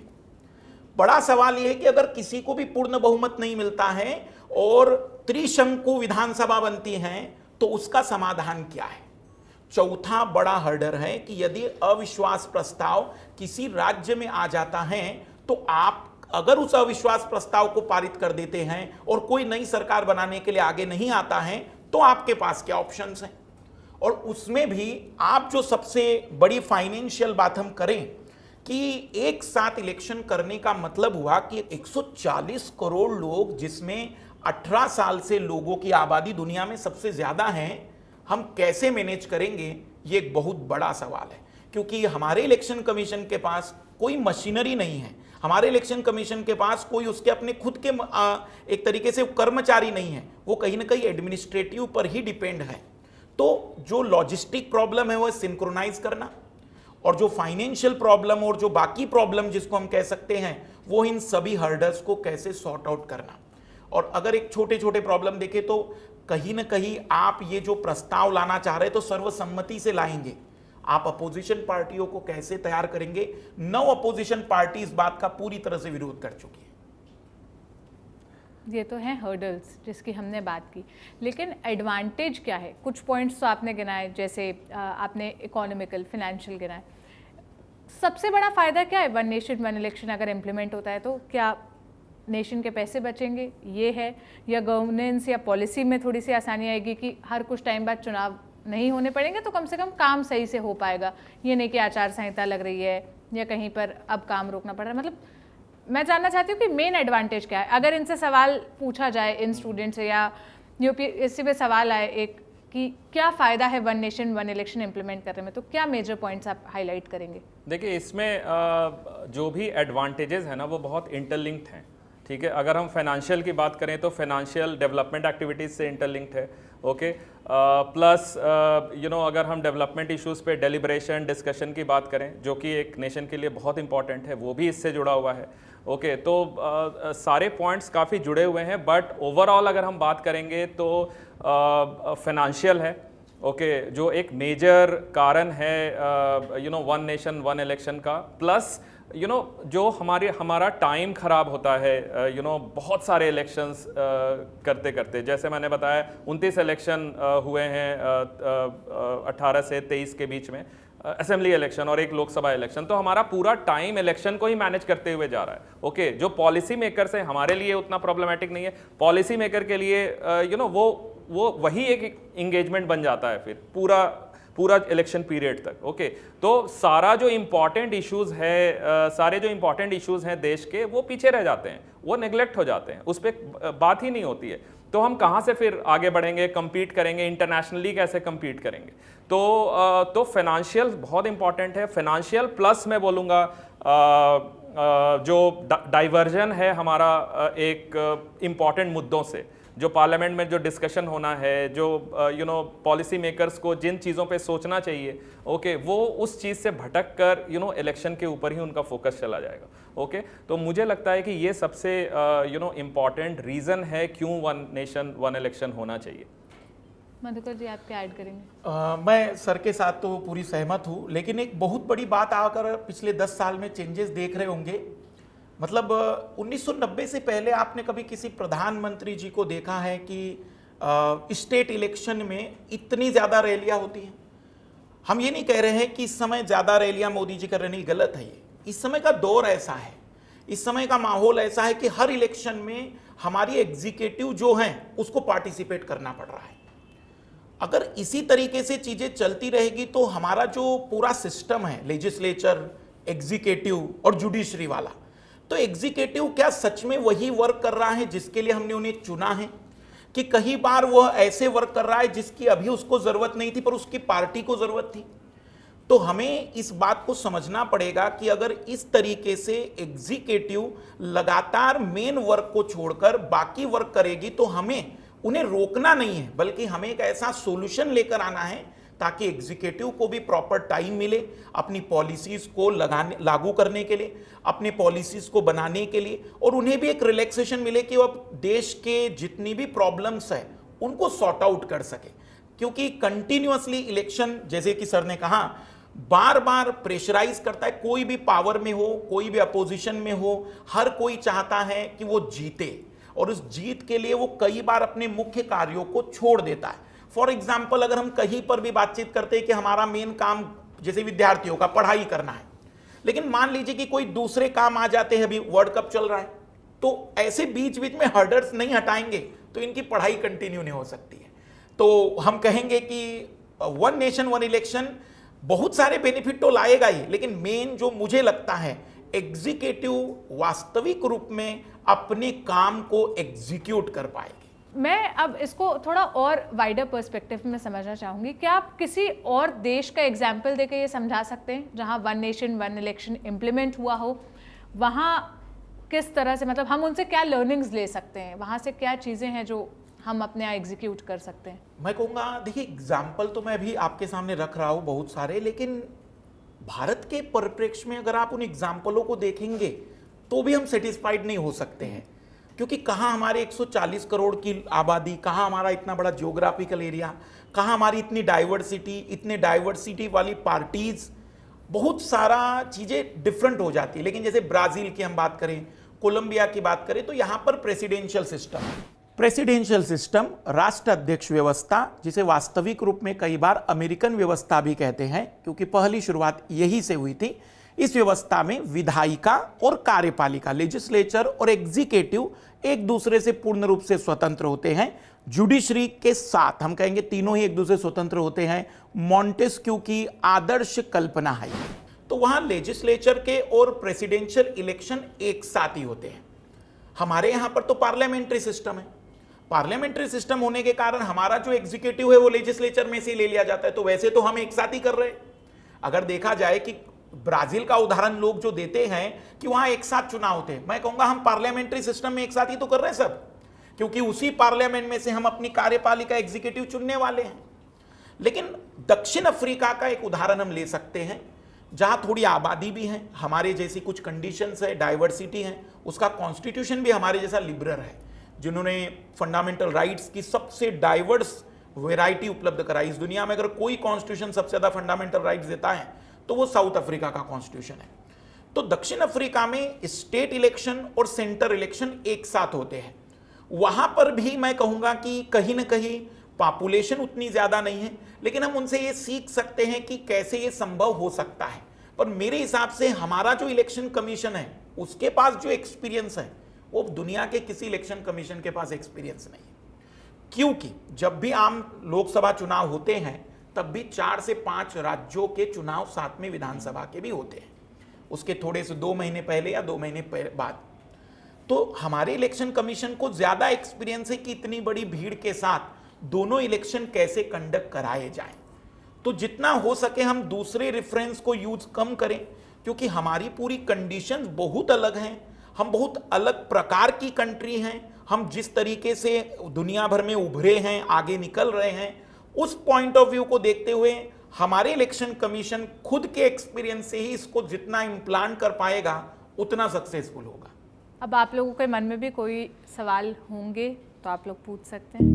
बड़ा सवाल यह है कि अगर किसी को भी पूर्ण बहुमत नहीं मिलता है और त्रिशंकु विधानसभा बनती है, तो उसका समाधान क्या है? चौथा बड़ा हर्डर है कि यदि अविश्वास प्रस्ताव किसी राज्य में आ जाता है, तो आप अगर उस अविश्वास प्रस्ताव को पारित कर देते हैं और कोई नई सरकार बनाने के लिए आगे नहीं आता है, तो आपके पास क्या ऑप्शंस हैं? और उसमें भी आप जो सबसे बड़ी फाइनेंशियल बात हम करें कि एक साथ इलेक्शन करने का मतलब हुआ कि 140 करोड़ लोग, जिसमें 18 साल से लोगों की आबादी दुनिया में सबसे ज्यादा है, हम कैसे मैनेज करेंगे? ये एक बहुत बड़ा सवाल है, क्योंकि हमारे इलेक्शन कमीशन के पास कोई मशीनरी नहीं है, हमारे इलेक्शन कमीशन के पास कोई उसके अपने खुद के एक तरीके से कर्मचारी नहीं है, वो कहीं ना कहीं एडमिनिस्ट्रेटिव पर ही डिपेंड है। तो जो लॉजिस्टिक प्रॉब्लम है वो सिंक्रोनाइज करना, और जो फाइनेंशियल प्रॉब्लम और जो बाकी प्रॉब्लम जिसको हम कह सकते हैं, वो इन सभी हर्डल्स को कैसे सॉर्ट आउट करना। और अगर एक छोटे छोटे प्रॉब्लम देखें तो कहीं ना कहीं आप ये जो प्रस्ताव लाना चाह रहे हैं तो सर्वसम्मति से लाएंगे, आप अपोजिशन पार्टियों को कैसे तैयार करेंगे? 9 अपोजिशन पार्टी इस बात का पूरी तरह से विरोध कर चुकी है। ये तो हैं हर्डल्स जिसकी हमने बात की, लेकिन एडवांटेज क्या है? कुछ पॉइंट्स तो आपने गिनाए, जैसे आपने इकोनॉमिकल, फाइनेंशियल गिनाए। सबसे बड़ा फ़ायदा क्या है वन नेशन वन इलेक्शन अगर इम्प्लीमेंट होता है तो? क्या नेशन के पैसे बचेंगे, ये है, या गवर्नेंस या पॉलिसी में थोड़ी सी आसानी आएगी कि हर कुछ टाइम बाद चुनाव नहीं होने पड़ेंगे, तो कम से कम काम सही से हो पाएगा, ये नहीं कि आचार संहिता लग रही है या कहीं पर अब काम रोकना पड़ रहा है। मतलब मैं जानना चाहती हूँ कि मेन एडवांटेज क्या है? अगर इनसे सवाल पूछा जाए, इन स्टूडेंट से, या यूपीएससी पे सवाल आए एक कि क्या फ़ायदा है one nation one election implement करने में, तो क्या मेजर पॉइंट्स आप हाईलाइट करेंगे? देखिए, इसमें जो भी एडवांटेजेस है ना, वो बहुत इंटरलिंक्ड हैं। ठीक है, अगर हम फाइनेंशियल की बात करें तो फाइनेंशियल डेवलपमेंट एक्टिविटीज़ से इंटरलिंक्ड है। ओके, प्लस अगर हम डेवलपमेंट इश्यूज़ पे डेलिब्रेशन डिस्कशन की बात करें, जो कि एक नेशन के लिए बहुत इंपॉर्टेंट है, वो भी इससे जुड़ा हुआ है। ओके, तो सारे पॉइंट्स काफ़ी जुड़े हुए हैं, बट ओवरऑल अगर हम बात करेंगे तो फाइनेंशियल है। ओके, जो एक मेजर कारण है वन नेशन वन इलेक्शन का, प्लस जो हमारा टाइम ख़राब होता है बहुत सारे इलेक्शंस करते करते, जैसे मैंने बताया 29 इलेक्शन हुए हैं 18 से 23 के बीच में, असेंबली इलेक्शन और एक लोकसभा इलेक्शन, तो हमारा पूरा टाइम इलेक्शन को ही मैनेज करते हुए जा रहा है। ओके, जो पॉलिसी मेकर्स हैं, हमारे लिए उतना प्रॉब्लमेटिक नहीं है, पॉलिसी मेकर के लिए वो वही एक इंगेजमेंट बन जाता है फिर पूरा इलेक्शन पीरियड तक। ओके, तो सारे जो इंपॉर्टेंट इश्यूज हैं देश के, वो पीछे रह जाते हैं, वो नेग्लेक्ट हो जाते हैं, उस पर बात ही नहीं होती है। तो हम कहाँ से फिर आगे बढ़ेंगे, compete करेंगे, इंटरनेशनली कैसे compete करेंगे? तो फाइनेंशियल बहुत इंपॉर्टेंट है। फाइनेंशियल प्लस मैं बोलूँगा जो डाइवर्जन है हमारा एक इम्पॉर्टेंट मुद्दों से, जो पार्लियामेंट में जो डिस्कशन होना है, जो पॉलिसी मेकर्स को जिन चीज़ों पे सोचना चाहिए, ओके, वो उस चीज़ से भटक कर इलेक्शन के ऊपर ही उनका फोकस चला जाएगा। ओके तो मुझे लगता है कि ये सबसे इम्पॉर्टेंट रीज़न है क्यों वन नेशन वन इलेक्शन होना चाहिए। मधुकर जी, आप क्या ऐड करेंगे? मैं सर के साथ तो पूरी सहमत हूँ, लेकिन एक बहुत बड़ी बात आकर पिछले 10 साल में चेंजेस देख रहे होंगे। मतलब 1990 से पहले आपने कभी किसी प्रधानमंत्री जी को देखा है कि स्टेट इलेक्शन में इतनी ज़्यादा रैलियाँ होती हैं? हम ये नहीं कह रहे हैं कि इस समय ज़्यादा रैलियाँ मोदी जी कर रहे नहीं, गलत है ये। इस समय का दौर ऐसा है, इस समय का माहौल ऐसा है कि हर इलेक्शन में हमारी एग्जीक्यूटिव जो हैं उसको पार्टिसिपेट करना पड़ रहा है। अगर इसी तरीके से चीज़ें चलती रहेगी तो हमारा जो पूरा सिस्टम है, लेजिस्लेचर, एग्जीक्यूटिव और जुडिशरी वाला, तो एग्जीक्यूटिव क्या सच में वही वर्क कर रहा है जिसके लिए हमने उन्हें चुना है, कि कई बार वह ऐसे वर्क कर रहा है जिसकी अभी उसको ज़रूरत नहीं थी पर उसकी पार्टी को ज़रूरत थी? तो हमें इस बात को समझना पड़ेगा कि अगर इस तरीके से एग्जीक्यूटिव लगातार मेन वर्क को छोड़कर बाकी वर्क करेगी तो हमें उन्हें रोकना नहीं है, बल्कि हमें एक ऐसा सॉल्यूशन लेकर आना है ताकि एग्जीक्यूटिव को भी प्रॉपर टाइम मिले अपनी पॉलिसीज़ को लागू करने के लिए, अपने पॉलिसीज़ को बनाने के लिए, और उन्हें भी एक रिलैक्सेशन मिले कि वो अब देश के जितनी भी प्रॉब्लम्स है उनको सॉर्ट आउट कर सके। क्योंकि कंटिन्यूअसली इलेक्शन, जैसे कि सर ने कहा, बार बार प्रेशराइज करता है। कोई भी पावर में हो, कोई भी अपोजिशन में हो, हर कोई चाहता है कि वो जीते, और उस जीत के लिए वो कई बार अपने मुख्य कार्यों को छोड़ देता है। फॉर एग्जाम्पल, अगर हम कहीं पर भी बातचीत करते हैं कि हमारा मेन काम जैसे विद्यार्थियों का पढ़ाई करना है, लेकिन मान लीजिए कि कोई दूसरे काम आ जाते हैं, अभी वर्ल्ड कप चल रहा है, तो ऐसे बीच बीच में हर्डर्स नहीं हटाएंगे तो इनकी पढ़ाई कंटिन्यू नहीं हो सकती है। तो हम कहेंगे कि वन नेशन वन इलेक्शन बहुत सारे बेनिफिट तो लाएगा ही, लेकिन मेन जो मुझे लगता है, एग्जीक्यूटिव वास्तविक रूप में अपने काम को एग्जीक्यूट कर पाएगी। मैं अब इसको थोड़ा और वाइडर पर्सपेक्टिव में समझना चाहूँगी। क्या आप किसी और देश का एग्जाम्पल देकर ये समझा सकते हैं जहाँ one nation one election implement हुआ हो? वहाँ किस तरह से, मतलब हम उनसे क्या लर्निंग्स ले सकते हैं, वहाँ से क्या चीज़ें हैं जो हम अपने यहाँ एग्जीक्यूट कर सकते हैं? मैं कहूँगा, देखिए, एग्जाम्पल तो मैं अभी आपके सामने रख रहा हूँ बहुत सारे, लेकिन भारत के परिप्रेक्ष्य में अगर आप उन एग्जाम्पलों को देखेंगे तो भी हम सेटिस्फाइड नहीं हो सकते हैं। क्योंकि कहाँ हमारे 140 करोड़ की आबादी, कहाँ हमारा इतना बड़ा जियोग्राफिकल एरिया, कहाँ हमारी इतनी डाइवर्सिटी, इतने डाइवर्सिटी वाली पार्टीज, बहुत सारा चीज़ें डिफरेंट हो जाती है। लेकिन जैसे ब्राज़ील की हम बात करें, कोलंबिया की बात करें, तो यहाँ पर प्रेसिडेंशियल सिस्टम है। प्रेसिडेंशियल सिस्टम, राष्ट्र अध्यक्ष व्यवस्था, जिसे वास्तविक रूप में कई बार अमेरिकन व्यवस्था भी कहते हैं, क्योंकि पहली शुरुआत यही से हुई थी। इस व्यवस्था में विधायिका और कार्यपालिका, लेजिस्लेचर और एग्जीक्यूटिव एक दूसरे से पूर्ण रूप से स्वतंत्र होते हैं। जुडिशरी के साथ हम कहेंगे तीनों ही एक दूसरे से स्वतंत्र होते हैं। मॉन्टेस्क्यू की आदर्श कल्पना है। तो वहां लेजिस्लेचर के और प्रेसिडेंशियल इलेक्शन एक साथ ही होते हैं। हमारे यहां पर तो पार्लियामेंट्री सिस्टम है। पार्लियामेंट्री सिस्टम होने के कारण हमारा जो एग्जीक्यूटिव है वो लेजिस्लेचर में से ले लिया जाता है। तो वैसे तो हम एक साथ ही कर रहे हैं। अगर देखा जाए कि ब्राजील का उदाहरण लोग जो देते हैं कि वहां एक साथ चुनाव होते हैं, मैं कहूंगा हम पार्लियामेंट्री सिस्टम में एक साथ ही तो कर रहे हैं सब, क्योंकि उसी पार्लियामेंट में से हम अपनी कार्यपालिका एग्जीक्यूटिव चुनने वाले हैं। लेकिन दक्षिण अफ्रीका का एक उदाहरण हम ले सकते हैं, जहां थोड़ी आबादी भी है, हमारे जैसी कुछ कंडीशंस है, डाइवर्सिटी है, उसका कॉन्स्टिट्यूशन भी हमारे जैसा लिबरल है, जिन्होंने फंडामेंटल राइट्स की सबसे डाइवर्स वेराइटी उपलब्ध कराई। इस दुनिया में अगर कोई कॉन्स्टिट्यूशन सबसे ज्यादा फंडामेंटल राइट्स देता है तो वो साउथ अफ्रीका का कॉन्स्टिट्यूशन है। तो दक्षिण अफ्रीका में स्टेट इलेक्शन और सेंटर इलेक्शन एक साथ होते हैं। वहां पर भी मैं कहूंगा कि कहीं ना कहीं पॉपुलेशन उतनी ज्यादा नहीं है, लेकिन हम उनसे ये सीख सकते हैं कि कैसे ये संभव हो सकता है। पर मेरे हिसाब से हमारा जो इलेक्शन कमीशन है उसके पास जो एक्सपीरियंस है वो दुनिया के किसी इलेक्शन कमीशन के पास एक्सपीरियंस नहीं है। क्योंकि जब भी आम लोकसभा चुनाव होते हैं तब भी 4 से 5 राज्यों के चुनाव साथ में विधानसभा के भी होते हैं, उसके थोड़े से 2 महीने पहले या 2 महीने बाद। तो हमारे इलेक्शन कमीशन को ज्यादा एक्सपीरियंस है कि इतनी बड़ी भीड़ के साथ दोनों इलेक्शन कैसे कंडक्ट कराए जाएं। तो जितना हो सके हम दूसरे रेफरेंस को यूज कम करें, क्योंकि हमारी पूरी कंडीशंस बहुत अलग हैं। हम बहुत अलग प्रकार की कंट्री हैं। हम जिस तरीके से दुनिया भर में उभरे हैं, आगे निकल रहे हैं, उस पॉइंट ऑफ व्यू को देखते हुए हमारे इलेक्शन कमीशन खुद के एक्सपीरियंस से ही इसको जितना इम्प्लांट कर पाएगा उतना सक्सेसफुल होगा। अब आप लोगों के मन में भी कोई सवाल होंगे तो आप लोग पूछ सकते हैं।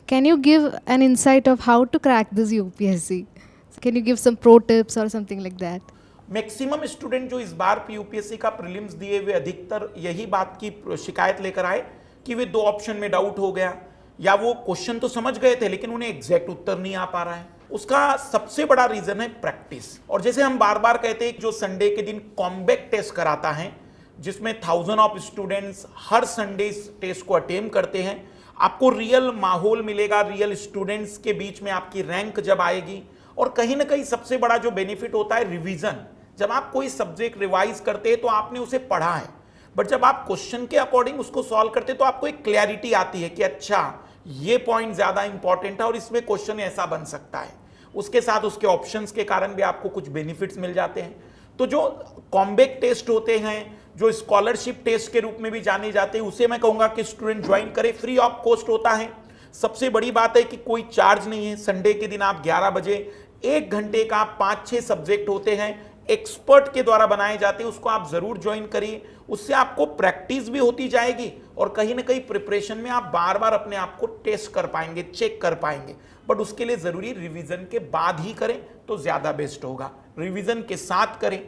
Can you give an insight of how to crack this UPSC? Can you give some pro tips or something like that? Maximum student जो इस बार यूपीएससी का प्रीलिम्स दिए वे अधिकतर यही बात की शिकायत लेकर आए कि वे 2 ऑप्शन में डाउट हो गया, या वो क्वेश्चन तो समझ गए थे लेकिन उन्हें एग्जैक्ट उत्तर नहीं आ पा रहा है। उसका सबसे बड़ा रीजन है प्रैक्टिस। और जैसे हम बार बार कहते हैं, जो संडे के दिन कॉम्बैक टेस्ट कराता है जिसमें 1000 ऑफ स्टूडेंट्स हर संडे इस टेस्ट को अटेम्प्ट करते हैं, आपको रियल माहौल मिलेगा, रियल स्टूडेंट्स के बीच में आपकी रैंक जब आएगी। और कहीं ना कहीं सबसे बड़ा जो बेनिफिट होता है रिवीजन। जब आप कोई सब्जेक्ट रिवाइज करते हैं तो आपने उसे पढ़ा है, बट जब आप क्वेश्चन के अकॉर्डिंग उसको सॉल्व करते हैं तो आपको एक क्लैरिटी आती है कि अच्छा ये पॉइंट ज्यादा इंपॉर्टेंट है और इसमें क्वेश्चन ऐसा बन सकता है। उसके साथ उसके ऑप्शंस के कारण भी आपको कुछ बेनिफिट्स मिल जाते हैं। तो जो कॉम्बैक टेस्ट होते हैं, जो स्कॉलरशिप टेस्ट के रूप में भी जाने जाते हैं, उसे मैं कहूंगा कि स्टूडेंट ज्वाइन करें। फ्री ऑफ कॉस्ट होता है। सबसे बड़ी बात है कि कोई चार्ज नहीं है। संडे के दिन आप 11 बजे 1 घंटे का 5-6 सब्जेक्ट होते हैं, एक्सपर्ट के द्वारा बनाए जाते हैं, उसको आप जरूर ज्वाइन करिए। उससे आपको प्रैक्टिस भी होती जाएगी और कहीं ना कहीं प्रिपरेशन में आप बार बार अपने आप को टेस्ट कर पाएंगे, चेक कर पाएंगे। बट उसके लिए जरूरी रिवीजन के बाद ही करें तो ज्यादा बेस्ट होगा। रिवीजन के साथ करें।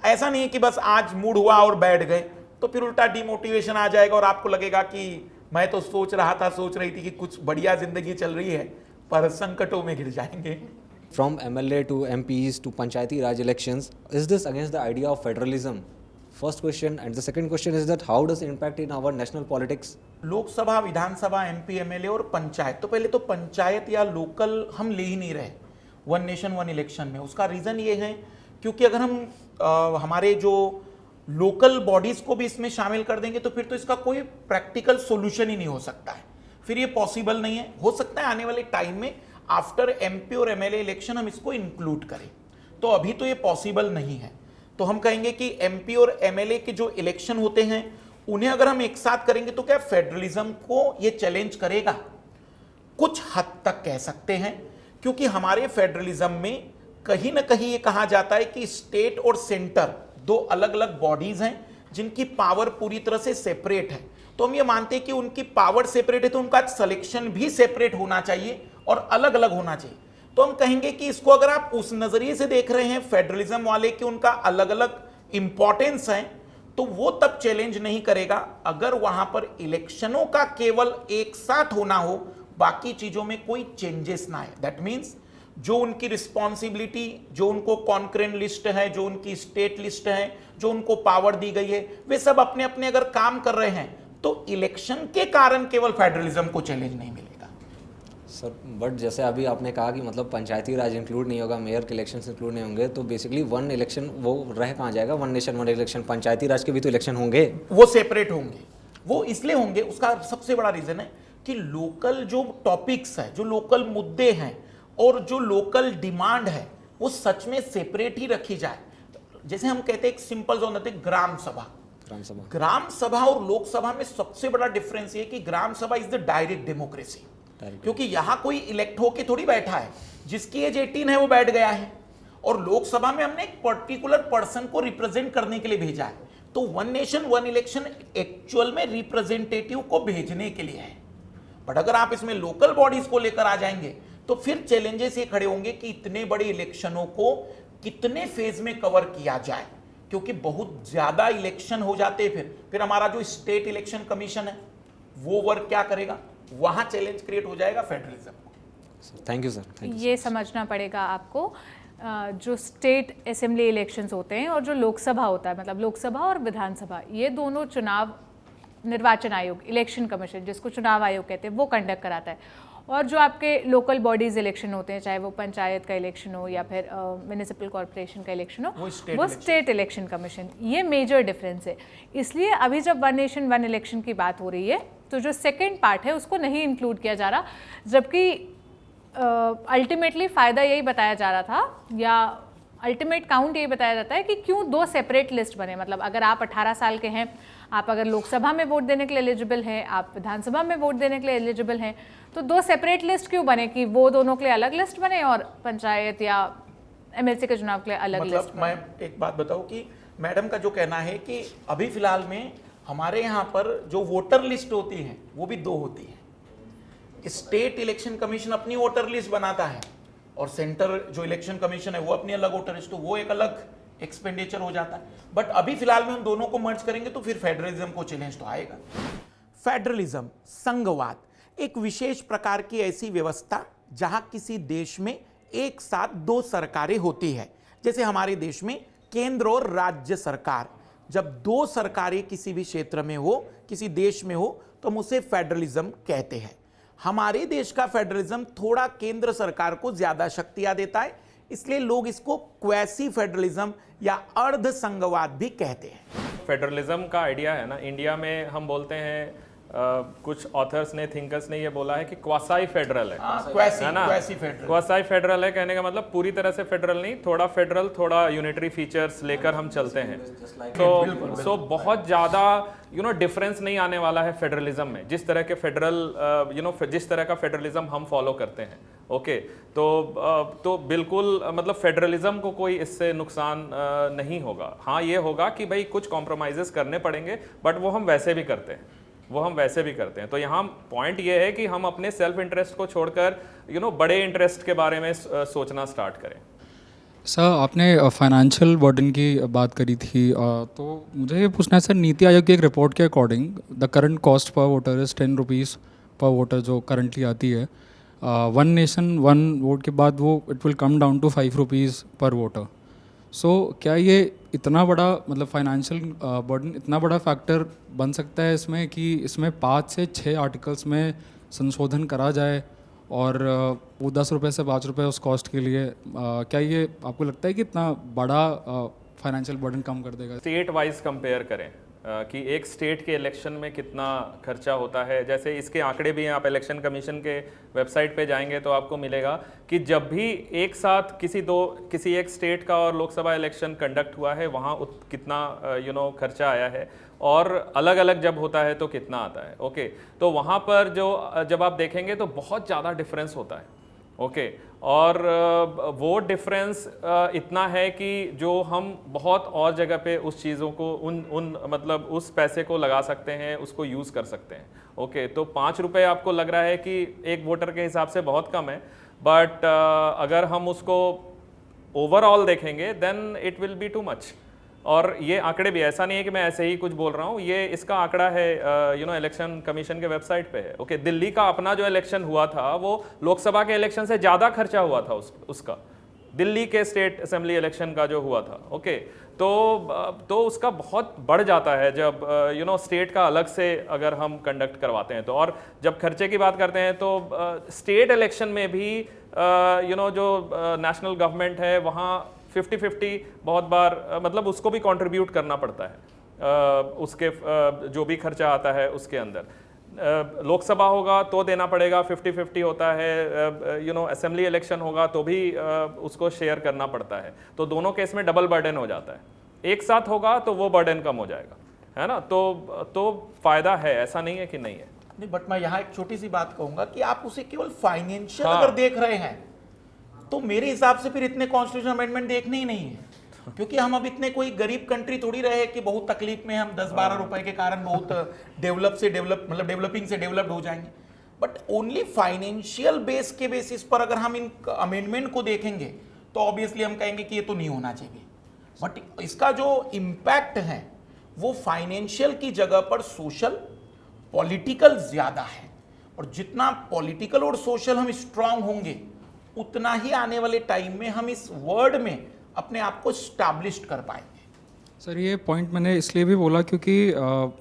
ऐसा नहीं है कि बस आज मूड हुआ और बैठ गए, तो फिर उल्टा डिमोटिवेशन आ जाएगा और आपको लगेगा कि मैं तो सोच रही थी कि कुछ बढ़िया जिंदगी चल रही है, पर संकटों में गिर जाएंगे। From MLA to MPs to Panchayati Raj elections, is this against the idea of federalism? First question, and the second question is that how does it impact in our national politics? Lok Sabha, Vidhan Sabha, MP, MLA और पंचायत। तो पहले तो पंचायत या local हम ले ही नहीं रहे one nation one election में। उसका रीजन ये है क्योंकि अगर हम हमारे जो लोकल बॉडीज को भी इसमें शामिल कर देंगे तो फिर तो इसका कोई प्रैक्टिकल सोल्यूशन ही नहीं हो सकता है। फिर ये पॉसिबल नहीं है। हो सकता है आने वाले टाइम में आफ्टर एमपी और एमएलए इलेक्शन हम इसको इंक्लूड करें, तो अभी तो ये पॉसिबल नहीं है। तो हम कहेंगे कि एमपी और एमएलए के जो इलेक्शन होते हैं उन्हें अगर हम एक साथ करेंगे तो क्या फेडरलिज्म को ये चैलेंज करेगा? कुछ हद तक कह सकते हैं, क्योंकि हमारे फेडरलिज्म में कहीं ना कहीं ये कहा जाता है कि स्टेट और सेंटर 2 अलग अलग बॉडीज हैं जिनकी पावर पूरी तरह से सेपरेट है। तो हम ये मानते हैं कि उनकी पावर सेपरेट है तो उनका सिलेक्शन भी सेपरेट होना चाहिए और अलग अलग होना चाहिए। तो हम कहेंगे कि इसको अगर आप उस नजरिए से देख रहे हैं फेडरलिज्म वाले कि उनका अलग अलग इंपॉर्टेंस है, तो वो तब चैलेंज नहीं करेगा अगर वहां पर इलेक्शनों का केवल एक साथ होना हो, बाकी चीजों में कोई चेंजेस ना है। दैट मीन्स जो उनकी रिस्पॉन्सिबिलिटी, जो उनको कॉन्करेंट लिस्ट है, जो उनकी स्टेट लिस्ट है, जो उनको पावर दी गई है, वे सब अपने अपने अगर काम कर रहे हैं तो इलेक्शन के कारण केवल फेडरलिज्म को चैलेंज नहीं मिलेगा। सर, बट जैसे अभी आपने कहा कि मतलब पंचायती राज इंक्लूड नहीं होगा, मेयर के इलेक्शन इंक्लूड नहीं होंगे, तो बेसिकली वन इलेक्शन वो रह कहाँ जाएगा? वन नेशन वन इलेक्शन, पंचायती राज के भी तो इलेक्शन होंगे, वो सेपरेट होंगे। वो इसलिए होंगे, उसका सबसे बड़ा रीजन है कि लोकल जो टॉपिक्स है, जो लोकल मुद्दे हैं और जो लोकल डिमांड है वो सच में सेपरेट ही रखी जाए। जैसे हम कहते हैं एक सिंपल जो होता है ग्राम सभा और लोकसभा में सबसे बड़ा डिफरेंस ये कि ग्राम सभा इज द डायरेक्ट डेमोक्रेसी, क्योंकि यहां कोई इलेक्ट होके थोड़ी बैठा है, जिसकी एज 18 है वो बैठ गया है। और लोकसभा में हमने एक पर्टिकुलर पर्सन को रिप्रेजेंट करने के लिए भेजा है। तो one nation one election actual में रिप्रेजेंटेटिव को भेजने के लिए है। बट अगर आप इसमें लोकल बॉडीज को लेकर आ जाएंगे तो फिर चैलेंजेस ये खड़े होंगे कि इतने बड़े इलेक्शनों को कितने फेज में कवर किया जाए, क्योंकि बहुत ज्यादा इलेक्शन हो जाते हैं। फिर हमारा जो स्टेट इलेक्शन कमीशन है वो वर्क क्या करेगा? वहां चैलेंज क्रिएट हो जाएगा फेडरलिज्म को। Thank you sir. ये समझना पड़ेगा आपको, जो स्टेट असेंबली इलेक्शंस होते हैं और जो लोकसभा होता है, मतलब लोकसभा और विधानसभा, ये दोनों चुनाव निर्वाचन आयोग, इलेक्शन कमीशन जिसको चुनाव आयोग कहते हैं, वो कंडक्ट कराता है। और जो आपके लोकल बॉडीज इलेक्शन होते हैं, चाहे वो पंचायत का इलेक्शन हो या फिर म्यूनिसिपल कॉर्पोरेशन का इलेक्शन हो, वो स्टेट इलेक्शन कमीशन। ये मेजर डिफरेंस है। इसलिए अभी जब वन नेशन वन इलेक्शन की बात हो रही है तो जो सेकेंड पार्ट है उसको नहीं इंक्लूड किया जा रहा, जबकि अल्टीमेटली फ़ायदा यही बताया जा रहा था, या अल्टीमेट काउंट यही बताया जाता है कि क्यों 2 सेपरेट लिस्ट बने। मतलब अगर आप 18 साल के हैं, आप अगर लोकसभा में वोट देने के लिए एलिजिबल हैं, आप विधानसभा में वोट देने के लिए एलिजिबल हैं, तो 2 सेपरेट लिस्ट क्यों बने कि वो दोनों के लिए अलग लिस्ट बने और पंचायत या एमएलसी के चुनाव के लिए अलग मतलब लिस्ट? मैं एक बात बताऊं कि मैडम का जो कहना है कि अभी फिलहाल में हमारे यहाँ पर जो वोटर लिस्ट होती है वो भी 2 होती है। स्टेट इलेक्शन कमीशन अपनी वोटर लिस्ट बनाता है और सेंटर जो इलेक्शन कमीशन है वो अपनी अलग वोटर लिस्ट, तो वो एक अलग एक्सपेंडिचर हो जाता है। बट अभी फिलहाल में उन दोनों को मर्ज करेंगे तो फिर फेडरलिज्म को चैलेंज तो आएगा। फेडरलिज्म, संघवाद, एक विशेष प्रकार की ऐसी व्यवस्था जहां किसी देश में एक साथ 2 सरकारें होती है। जैसे हमारे देश में केंद्र और राज्य सरकार, जब 2 सरकारें किसी भी क्षेत्र में हो, किसी देश में हो, तो हम उसे फेडरलिज्म कहते हैं। हमारे देश का फेडरलिज्म थोड़ा केंद्र सरकार को ज्यादा शक्तियां देता है, इसलिए लोग इसको क्वैसी फेडरलिज्म या अर्ध संघवाद भी कहते हैं। फेडरलिज्म का आइडिया है ना, इंडिया में हम बोलते हैं कुछ ऑथर्स ने, थिंकर्स ने ये बोला है कि क्वासाई फेडरल है, है ना? क्वासाई फेडरल है कहने का मतलब पूरी तरह से फेडरल नहीं, थोड़ा फेडरल, थोड़ा यूनिटरी फीचर्स लेकर हम चलते हैं। तो बहुत ज़्यादा डिफरेंस नहीं आने वाला है फेडरलिज्म में, जिस तरह के फेडरल जिस तरह का फेडरलिज्म हम फॉलो करते हैं। ओके, तो बिल्कुल मतलब फेडरलिज्म को कोई इससे नुकसान नहीं होगा। हाँ, ये होगा कि भाई कुछ कॉम्प्रोमाइज़ेस करने पड़ेंगे, बट वो हम वैसे भी करते हैं, तो यहाँ पॉइंट ये है कि हम अपने सेल्फ इंटरेस्ट को छोड़कर बड़े इंटरेस्ट के बारे में सोचना स्टार्ट करें। सर, आपने फाइनेंशियल बर्डन की बात करी थी, तो मुझे ये पूछना है सर, नीति आयोग की एक रिपोर्ट के according the current cost per voter is 10 rupees per voter जो करंटली आती है, 1 नेशन 1 वोट के बाद वो it will come down to 5 rupees per voter. So क्या ये इतना बड़ा मतलब फाइनेंशियल बर्डन इतना बड़ा फैक्टर बन सकता है इसमें कि इसमें 5 से 6 आर्टिकल्स में संशोधन करा जाए और वो 10 रुपये से 5 रुपये उस कॉस्ट के लिए, क्या ये आपको लगता है कि इतना बड़ा फाइनेंशियल बर्डन कम कर देगा? स्टेट वाइज कंपेयर करें कि एक स्टेट के इलेक्शन में कितना खर्चा होता है, जैसे इसके आंकड़े भी हैं, आप इलेक्शन कमीशन के वेबसाइट पे जाएंगे तो आपको मिलेगा कि जब भी एक साथ किसी एक स्टेट का और लोकसभा इलेक्शन कंडक्ट हुआ है वहाँ कितना खर्चा आया है, और अलग अलग जब होता है तो कितना आता है। ओके, तो वहाँ पर जब आप देखेंगे तो बहुत ज़्यादा डिफरेंस होता है। ओके, और वो डिफरेंस इतना है कि जो हम बहुत और जगह पे उस चीज़ों को मतलब उस पैसे को लगा सकते हैं, उसको यूज़ कर सकते हैं। ओके, तो 5 रुपये आपको लग रहा है कि एक वोटर के हिसाब से बहुत कम है, बट अगर हम उसको ओवरऑल देखेंगे then it will be too much. और ये आंकड़े भी, ऐसा नहीं है कि मैं ऐसे ही कुछ बोल रहा हूँ, ये इसका आंकड़ा है इलेक्शन कमीशन के वेबसाइट पे है। ओके, दिल्ली का अपना जो इलेक्शन हुआ था वो लोकसभा के इलेक्शन से ज़्यादा खर्चा हुआ था उसका, दिल्ली के स्टेट असेंबली इलेक्शन का जो हुआ था। ओके, तो उसका बहुत बढ़ जाता है जब स्टेट का अलग से अगर हम कंडक्ट करवाते हैं तो। और जब खर्चे की बात करते हैं तो स्टेट इलेक्शन में भी जो नेशनल गवर्नमेंट है वहाँ 50-50 बहुत बार मतलब उसको भी कंट्रीब्यूट करना पड़ता है, उसके जो भी खर्चा आता है उसके अंदर। लोकसभा होगा तो देना पड़ेगा, 50-50 होता है, असेंबली इलेक्शन होगा तो भी उसको शेयर करना पड़ता है। तो दोनों केस में डबल बर्डन हो जाता है। एक साथ होगा तो वो बर्डन कम हो जाएगा, है ना? तो फायदा है, ऐसा नहीं है कि नहीं है। नहीं, बट मैं यहाँ एक छोटी सी बात कहूंगा कि आप उसे केवल फाइनेंशियल अगर देख रहे हैं तो मेरे हिसाब से फिर इतने कॉन्स्टिट्यूशन अमेंडमेंट देखने ही नहीं है, क्योंकि हम अब इतने कोई गरीब कंट्री थोड़ी रहे कि बहुत तकलीफ में हम 10-12 रुपए के कारण बहुत डेवलपिंग से डेवलप्ड हो जाएंगे। बट ओनली फाइनेंशियल बेस के बेसिस पर अगर हम इन अमेंडमेंट को देखेंगे तो ऑब्वियसली हम कहेंगे कि ये तो नहीं होना चाहिए। बट इसका जो इम्पैक्ट है वो फाइनेंशियल की जगह पर सोशल, पॉलिटिकल ज्यादा है, और जितना पॉलिटिकल और सोशल हम स्ट्रांग होंगे उतना ही आने वाले टाइम में हम इस वर्ड में अपने आप को स्टैब्लिश्ड कर पाएंगे। सर, ये पॉइंट मैंने इसलिए भी बोला क्योंकि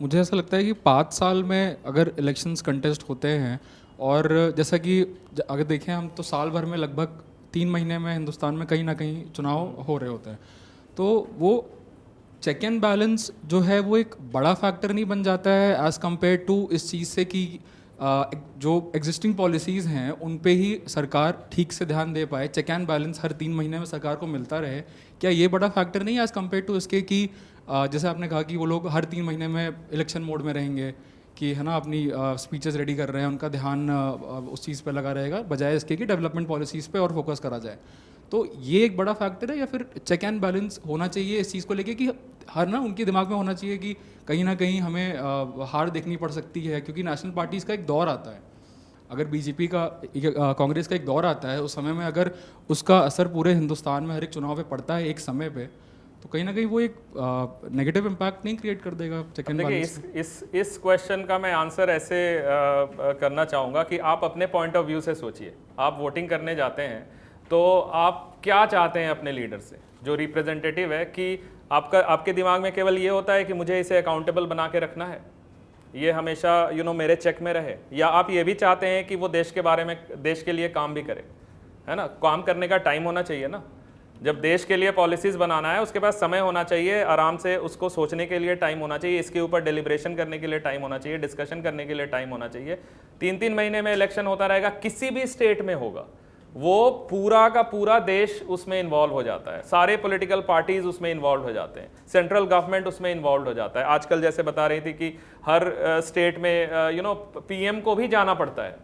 मुझे ऐसा लगता है कि 5 साल में अगर इलेक्शंस कंटेस्ट होते हैं, और जैसा कि अगर देखें हम तो साल भर में लगभग 3 महीने में हिंदुस्तान में कहीं ना कहीं चुनाव हो रहे होते हैं, तो वो चेक एंड बैलेंस जो है वो एक बड़ा फैक्टर नहीं बन जाता है एज़ कम्पेयर टू इस चीज़ से कि जो एग्जिस्टिंग पॉलिसीज़ हैं उन पे ही सरकार ठीक से ध्यान दे पाए, चेक एंड बैलेंस हर 3 महीने में सरकार को मिलता रहे। क्या ये बड़ा फैक्टर नहीं है एज़ कम्पेयर टू इसके कि जैसे आपने कहा कि वो लोग हर 3 महीने में इलेक्शन मोड में रहेंगे कि है ना, अपनी स्पीचेस रेडी कर रहे हैं, उनका ध्यान उस चीज़ पे लगा रहेगा बजाय इसके कि डेवलपमेंट पॉलिसीज़ पे और फोकस करा जाए। तो ये एक बड़ा फैक्टर है, या फिर चेक एंड बैलेंस होना चाहिए इस चीज़ को लेके कि हर ना उनके दिमाग में होना चाहिए कि कहीं ना कहीं हमें हार देखनी पड़ सकती है, क्योंकि नेशनल पार्टीज़ का एक दौर आता है। अगर बीजेपी का कांग्रेस का एक दौर आता है, उस समय में अगर उसका असर पूरे हिंदुस्तान में हर एक चुनाव पे पड़ता है एक समय पे, तो कहीं ना कहीं वो एक नेगेटिव इम्पैक्ट नहीं क्रिएट कर देगा चेक एंड देखिए बैलेंस। इस क्वेश्चन का मैं आंसर ऐसे करना चाहूँगा कि आप अपने पॉइंट ऑफ व्यू से सोचिए। आप वोटिंग करने जाते हैं तो आप क्या चाहते हैं अपने लीडर से, जो रिप्रेजेंटेटिव है, कि आपके दिमाग में केवल ये होता है कि मुझे इसे अकाउंटेबल बना के रखना है, ये हमेशा मेरे चेक में रहे, या आप ये भी चाहते हैं कि वो देश के बारे में, देश के लिए काम भी करे, है ना। काम करने का टाइम होना चाहिए ना। जब देश के लिए पॉलिसीज़ बनाना है उसके पास समय होना चाहिए, आराम से उसको सोचने के लिए टाइम होना चाहिए, इसके ऊपर डेलिब्रेशन करने के लिए टाइम होना चाहिए, डिस्कशन करने के लिए टाइम होना चाहिए। 3-3 महीने में इलेक्शन होता रहेगा, किसी भी स्टेट में होगा, वो पूरा का पूरा देश उसमें इन्वॉल्व हो जाता है, सारे पॉलिटिकल पार्टीज उसमें इन्वॉल्व हो जाते हैं, सेंट्रल गवर्नमेंट उसमें इन्वॉल्व हो जाता है। आजकल जैसे बता रही थी कि हर स्टेट में पीएम को भी जाना पड़ता है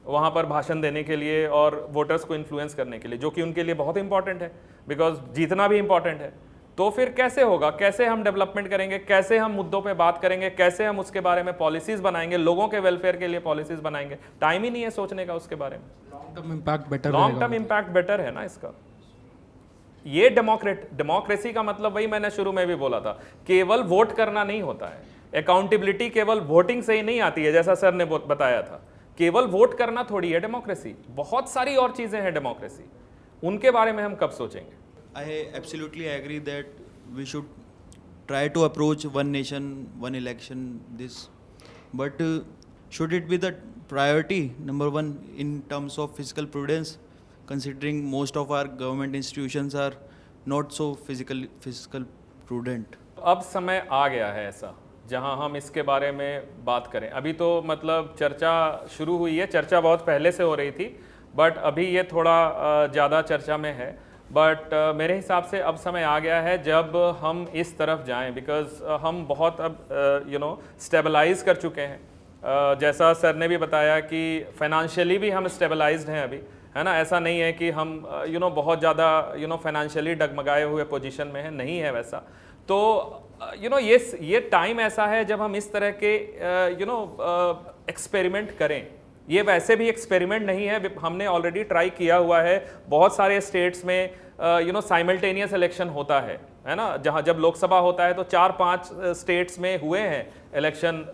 वहाँ पर भाषण देने के लिए और वोटर्स को इन्फ्लुएंस करने के लिए, जो कि उनके लिए बहुत इंपॉर्टेंट है, बिकॉज जीतना भी इंपॉर्टेंट है। तो फिर कैसे होगा, कैसे हम डेवलपमेंट करेंगे, कैसे हम मुद्दों पे बात करेंगे, कैसे हम उसके बारे में पॉलिसीज बनाएंगे, लोगों के वेलफेयर के लिए पॉलिसीज बनाएंगे। टाइम ही नहीं है सोचने का उसके बारे में। Long term impact better, long term impact better है ना इसका। ये डेमोक्रेसी का मतलब वही मैंने शुरू में भी बोला था, केवल वोट करना नहीं होता है। अकाउंटेबिलिटी केवल वोटिंग से ही नहीं आती है, जैसा सर ने बताया था। केवल वोट करना थोड़ी है डेमोक्रेसी, बहुत सारी और चीजें हैं डेमोक्रेसी, उनके बारे में हम कब सोचेंगे। I absolutely agree that we should try to approach one nation, one election, this. But should it be the priority number one in terms of fiscal prudence, considering most of our government institutions are not so fiscal prudent? अब समय आ गया है ऐसा जहां हम इसके बारे में बात करें। अभी तो मतलब चर्चा शुरू हुई है, चर्चा बहुत पहले से हो रही थी, बट अभी ये थोड़ा ज़्यादा चर्चा में है। बट मेरे हिसाब से अब समय आ गया है जब हम इस तरफ जाएं, बिकॉज हम बहुत अब स्टेबलाइज कर चुके हैं। जैसा सर ने भी बताया कि फाइनेंशियली भी हम स्टेबलाइज्ड हैं अभी, है ना। ऐसा नहीं है कि हम बहुत ज़्यादा फाइनेंशियली डगमगाए हुए पोजीशन में है, नहीं है वैसा। तो ये टाइम ऐसा है जब हम इस तरह के एक्सपेरिमेंट करें। ये वैसे भी एक्सपेरिमेंट नहीं है, हमने ऑलरेडी ट्राई किया हुआ है। बहुत सारे स्टेट्स में साइमल्टेनियस इलेक्शन होता है ना। जहाँ जब लोकसभा होता है तो 4-5 स्टेट्स में हुए हैं इलेक्शन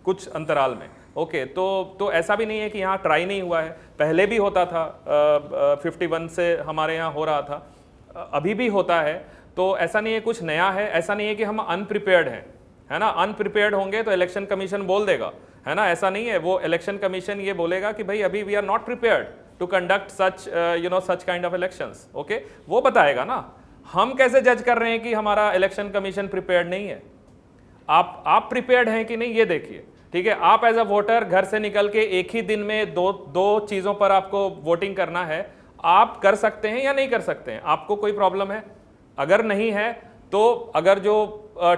कुछ अंतराल में। ओके, तो ऐसा भी नहीं है कि यहाँ ट्राई नहीं हुआ है, पहले भी होता था। 51 से हमारे यहाँ हो रहा था, अभी भी होता है। तो ऐसा नहीं है कुछ नया है, ऐसा नहीं है कि हम अनप्रिपेयर्ड हैं, है ना। अनप्रिपेयर्ड होंगे तो इलेक्शन कमीशन बोल देगा, है ना। ऐसा नहीं है, वो इलेक्शन कमीशन ये बोलेगा कि भाई अभी we are not prepared to conduct such kind of elections. Okay, वो बताएगा ना। हम कैसे जज कर रहे हैं कि हमारा इलेक्शन कमीशन प्रिपेयर्ड नहीं है? आप प्रिपेयर्ड हैं कि नहीं, ये देखिए। ठीक है, आप एज अ वोटर घर से निकल के एक ही दिन में दो चीज़ों पर आपको वोटिंग करना है, आप कर सकते हैं या नहीं कर सकते हैं? आपको कोई प्रॉब्लम है? अगर नहीं है तो अगर जो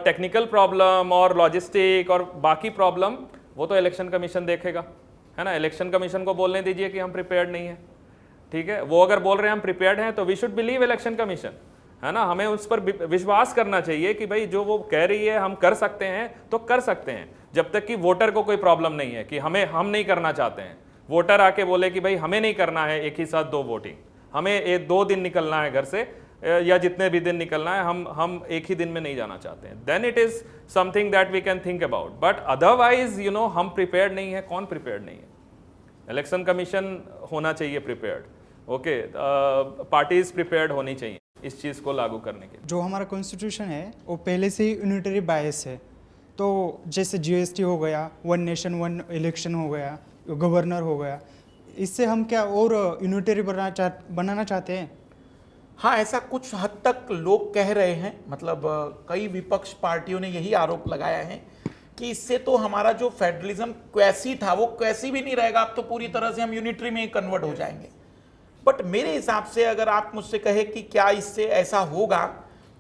टेक्निकल प्रॉब्लम और लॉजिस्टिक और बाकी प्रॉब्लम, वो तो इलेक्शन कमीशन देखेगा, है ना। इलेक्शन कमीशन को बोलने दीजिए कि हम प्रिपेयर्ड नहीं है। ठीक है, वो अगर बोल रहे हैं हम प्रिपेयर्ड हैं तो we should believe election commission, है ना। हमें उस पर विश्वास करना चाहिए कि भाई जो वो कह रही है हम कर सकते हैं तो कर सकते हैं, जब तक कि वोटर को कोई प्रॉब्लम नहीं है कि हम नहीं करना चाहते हैं। वोटर आके बोले कि भाई हमें नहीं करना है एक ही साथ 2 वोटिंग, हमें 2 दिन निकलना है घर से, या जितने भी दिन निकलना है, हम एक ही दिन में नहीं जाना चाहते हैं, then it is something that we can think about. But otherwise हम प्रिपेयर्ड नहीं है। कौन प्रिपेयर्ड नहीं है? इलेक्शन कमीशन होना चाहिए प्रिपेयर्ड। ओके, पार्टीज प्रिपेयर्ड होनी चाहिए इस चीज़ को लागू करने के। जो हमारा कॉन्स्टिट्यूशन है वो पहले से ही यूनिटरी बायस है। तो जैसे GST हो गया, 1 नेशन 1 इलेक्शन हो गया, गवर्नर हो गया, इससे हम क्या और यूनिटरी बनाना चाहते हैं? हाँ, ऐसा कुछ हद तक लोग कह रहे हैं। मतलब कई विपक्ष पार्टियों ने यही आरोप लगाया है कि इससे तो हमारा जो फेडरलिज्म क्वैसी था वो क्वैसी भी नहीं रहेगा, अब तो पूरी तरह से हम यूनिटरी में ही कन्वर्ट हो जाएंगे। बट मेरे हिसाब से अगर आप मुझसे कहे कि क्या इससे ऐसा होगा,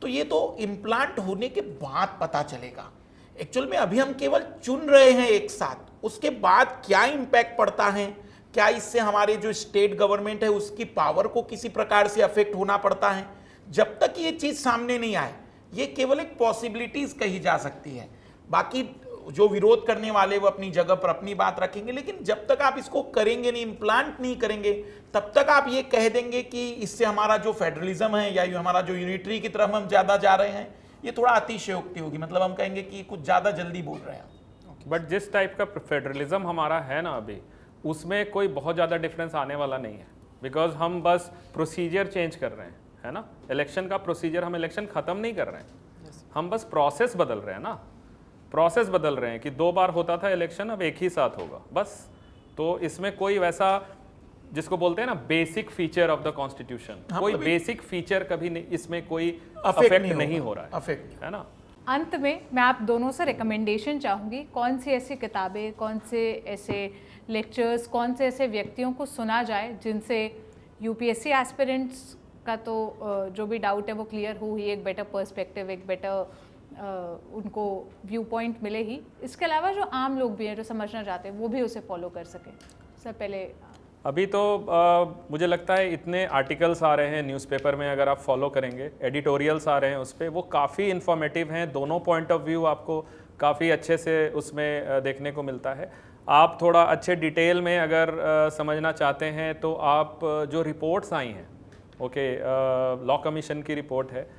तो ये तो इम्प्लांट होने के बाद पता चलेगा। एक्चुअल में अभी हम केवल चुन रहे हैं एक साथ, उसके बाद क्या इम्पैक्ट पड़ता है, क्या इससे हमारे जो स्टेट गवर्नमेंट है उसकी पावर को किसी प्रकार से अफेक्ट होना पड़ता है? जब तक ये चीज सामने नहीं आए, ये केवल एक पॉसिबिलिटीज कही जा सकती है। बाकी जो विरोध करने वाले वो अपनी जगह पर अपनी बात रखेंगे, लेकिन जब तक आप इसको करेंगे नहीं, इम्प्लांट नहीं करेंगे, तब तक आप ये कह देंगे कि इससे हमारा जो फेडरलिज्म है या हमारा जो यूनिटरी की तरफ हम ज्यादा जा रहे हैं, ये थोड़ा अतिशयोक्ति होगी। मतलब हम कहेंगे कि कुछ ज्यादा जल्दी बोल रहे हैं। बट जिस टाइप का फेडरलिज्म हमारा है ना अभी, उसमें कोई बहुत ज़्यादा डिफरेंस आने वाला नहीं है, बिकॉज हम बस प्रोसीजर चेंज कर रहे हैं, है ना। इलेक्शन का प्रोसीजर, हम इलेक्शन ख़त्म नहीं कर रहे हैं, हम बस प्रोसेस बदल रहे हैं ना, प्रोसेस बदल रहे हैं कि 2 बार होता था इलेक्शन, अब एक ही साथ होगा बस। तो इसमें कोई वैसा जिसको बोलते हैं ना basic feature of the constitution, कोई बेसिक फीचर कभी नहीं, इसमें कोई अफेक्ट नहीं हो रहा है, अफेक्ट, है ना। अंत में मैं आप दोनों से रिकमेंडेशन चाहूँगी, कौन सी ऐसी किताबें, कौन से ऐसे लेक्चर्स, कौन से ऐसे व्यक्तियों को सुना जाए जिनसे यूपीएससी एस्पिरेंट्स का तो जो भी डाउट है वो क्लियर हो ही, एक बेटर पर्सपेक्टिव, एक बेटर उनको व्यू पॉइंट मिले ही। इसके अलावा जो आम लोग भी हैं जो समझना चाहते हैं वो भी उसे फॉलो कर सकें। सर पहले अभी तो मुझे लगता है इतने आर्टिकल्स आ रहे हैं न्यूज़पेपर में, अगर आप फॉलो करेंगे, एडिटोरियल्स आ रहे हैं उस पर, वो काफ़ी इन्फॉर्मेटिव हैं, दोनों पॉइंट ऑफ व्यू आपको काफ़ी अच्छे से उसमें देखने को मिलता है। आप थोड़ा अच्छे डिटेल में अगर समझना चाहते हैं तो आप जो रिपोर्ट्स आई हैं, ओके, लॉ कमीशन की रिपोर्ट है,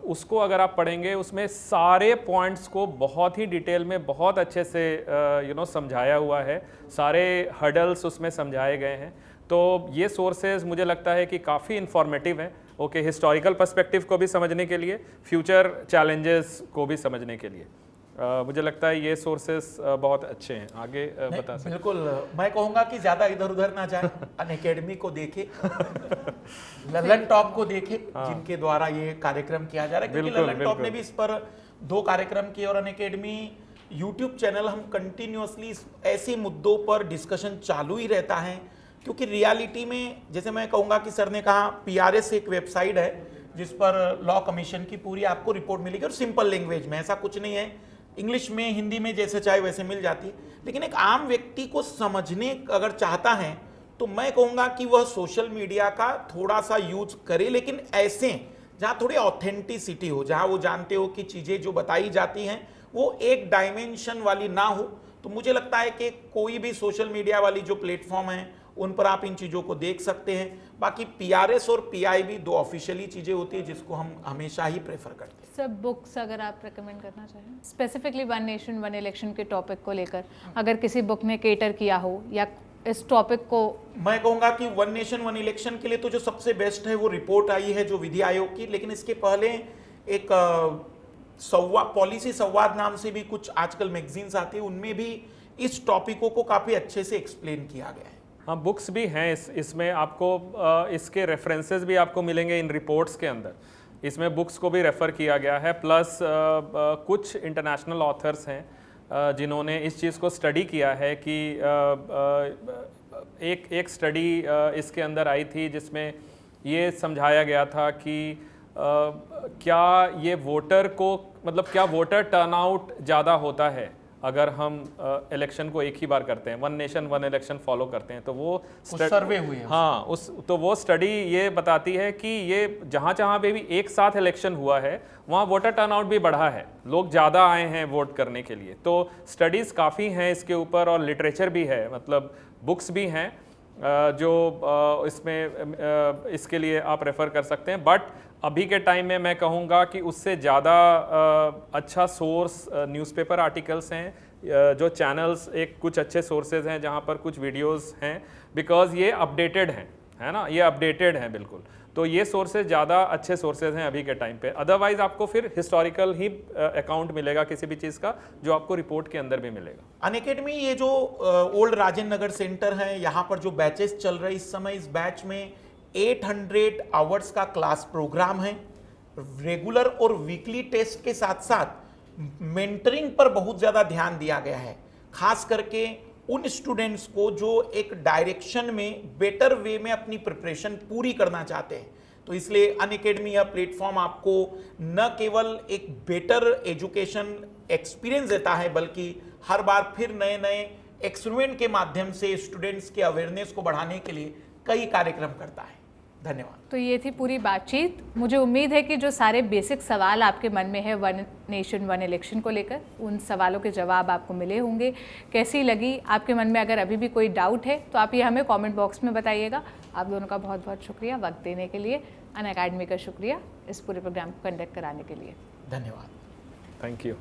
उसको अगर आप पढ़ेंगे, उसमें सारे पॉइंट्स को बहुत ही डिटेल में बहुत अच्छे से समझाया हुआ है, सारे हर्डल्स उसमें समझाए गए हैं। तो ये सोर्सेज मुझे लगता है कि काफ़ी इन्फॉर्मेटिव हैं, ओके, हिस्टोरिकल पर्सपेक्टिव को भी समझने के लिए, फ्यूचर चैलेंजेस को भी समझने के लिए मुझे लगता है ये सोर्सेस बहुत अच्छे हैं। आगे बता सकते। बिल्कुल, मैं कहूँगा कि ज़्यादा इधर उधर ना जाए, अनअकैडमी को देखे, ललन टॉप को देखे, जिनके द्वारा ये कार्यक्रम किया जा रहा है, क्योंकि ललन टॉप ने भी इस पर 2 कार्यक्रम किए, और अनअकैडमी यूट्यूब चैनल हम कंटिन्यूअसली ऐसे मुद्दों पर डिस्कशन चालू ही रहता है। क्योंकि रियलिटी में, जैसे मैं कहूँगा कि सर ने कहा, PRS एक वेबसाइट है जिस पर लॉ कमीशन की पूरी आपको रिपोर्ट मिलेगी, और सिंपल लैंग्वेज में, ऐसा कुछ नहीं है, इंग्लिश में, हिंदी में, जैसे चाहे वैसे मिल जाती है। लेकिन एक आम व्यक्ति को समझने अगर चाहता है तो मैं कहूँगा कि वह सोशल मीडिया का थोड़ा सा यूज करे, लेकिन ऐसे जहाँ थोड़ी ऑथेंटिसिटी हो, जहाँ वो जानते हो कि चीज़ें जो बताई जाती हैं वो एक डायमेंशन वाली ना हो। तो मुझे लगता है कि कोई भी सोशल मीडिया वाली जो प्लेटफॉर्म है उन पर आप इन चीज़ों को देख सकते हैं। बाकी PRS और PIB 2 ऑफिशियली चीज़ें होती है जिसको हम हमेशा ही प्रेफर करते हैं। सब बुक्स अगर आप रेकमेंड करना चाहें specifically one nation one election के टॉपिक को लेकर, अगर किसी बुक ने केटर किया हो या इस टॉपिक को, मैं कहूँगा कि वन नेशन वन इलेक्शन के लिए तो जो सबसे बेस्ट है वो रिपोर्ट आई है जो विधि आयोग की, लेकिन इसके पहले एक पॉलिसी संवाद नाम से भी कुछ आजकल मैगजीन्स आती है, उनमें भी इस टॉपिकों को काफ़ी अच्छे से एक्सप्लेन किया गया है। हाँ, बुक्स भी हैं इसमें, आपको इसके रेफरेंसेस भी आपको मिलेंगे इन रिपोर्ट्स के अंदर, इसमें बुक्स को भी रेफ़र किया गया है, प्लस कुछ इंटरनेशनल ऑथर्स हैं जिन्होंने इस चीज़ को स्टडी किया है कि एक स्टडी इसके अंदर आई थी जिसमें ये समझाया गया था कि क्या ये वोटर को, मतलब क्या वोटर टर्नआउट ज़्यादा होता है अगर हम इलेक्शन को एक ही बार करते हैं, one nation one election follow करते हैं। तो वो सर्वे हुए हैं। हाँ, तो वो स्टडी ये बताती है कि ये जहाँ जहाँ पे भी एक साथ इलेक्शन हुआ है वहाँ वोटर टर्नआउट भी बढ़ा है, लोग ज़्यादा आए हैं वोट करने के लिए। तो स्टडीज़ काफ़ी हैं इसके ऊपर, और लिटरेचर भी है, मतलब बुक्स भी हैं जो इसमें इसके लिए आप रेफ़र कर सकते हैं। बट अभी के टाइम में मैं कहूँगा कि उससे ज़्यादा अच्छा सोर्स न्यूज़पेपर आर्टिकल्स हैं, जो चैनल्स एक कुछ अच्छे सोर्सेज हैं जहाँ पर कुछ वीडियोस हैं, बिकॉज़ ये अपडेटेड हैं, है ना, ये अपडेटेड हैं बिल्कुल। तो ये सोर्सेज ज़्यादा अच्छे सोर्सेज हैं अभी के टाइम पे। अदरवाइज़ आपको फिर हिस्टोरिकल ही अकाउंट मिलेगा किसी भी चीज़ का, जो आपको रिपोर्ट के अंदर भी मिलेगा। अनअकैडमी ये जो ओल्ड राजेंद्र नगर सेंटर है, यहाँ पर जो बैचेस चल रहे इस समय, इस बैच में 800 आवर्स का क्लास प्रोग्राम है। रेगुलर और वीकली टेस्ट के साथ साथ मेंटरिंग पर बहुत ज़्यादा ध्यान दिया गया है, खास करके उन स्टूडेंट्स को जो एक डायरेक्शन में बेटर वे में अपनी प्रिपरेशन पूरी करना चाहते हैं। तो इसलिए अनअकैडमी यह प्लेटफॉर्म आपको न केवल एक बेटर एजुकेशन एक्सपीरियंस देता है, बल्कि हर बार फिर नए नए एक्सपेरिमेंट के माध्यम से स्टूडेंट्स के अवेयरनेस को बढ़ाने के लिए कई कार्यक्रम करता है। धन्यवाद। तो ये थी पूरी बातचीत। मुझे उम्मीद है कि जो सारे बेसिक सवाल आपके मन में है वन नेशन वन इलेक्शन को लेकर, उन सवालों के जवाब आपको मिले होंगे। कैसी लगी आपके मन में अगर अभी भी कोई डाउट है तो आप ये हमें कमेंट बॉक्स में बताइएगा। आप दोनों का बहुत बहुत शुक्रिया वक्त देने के लिए, अनअकैडमी का शुक्रिया इस पूरे प्रोग्राम को कंडक्ट कराने के लिए। धन्यवाद। Thank you.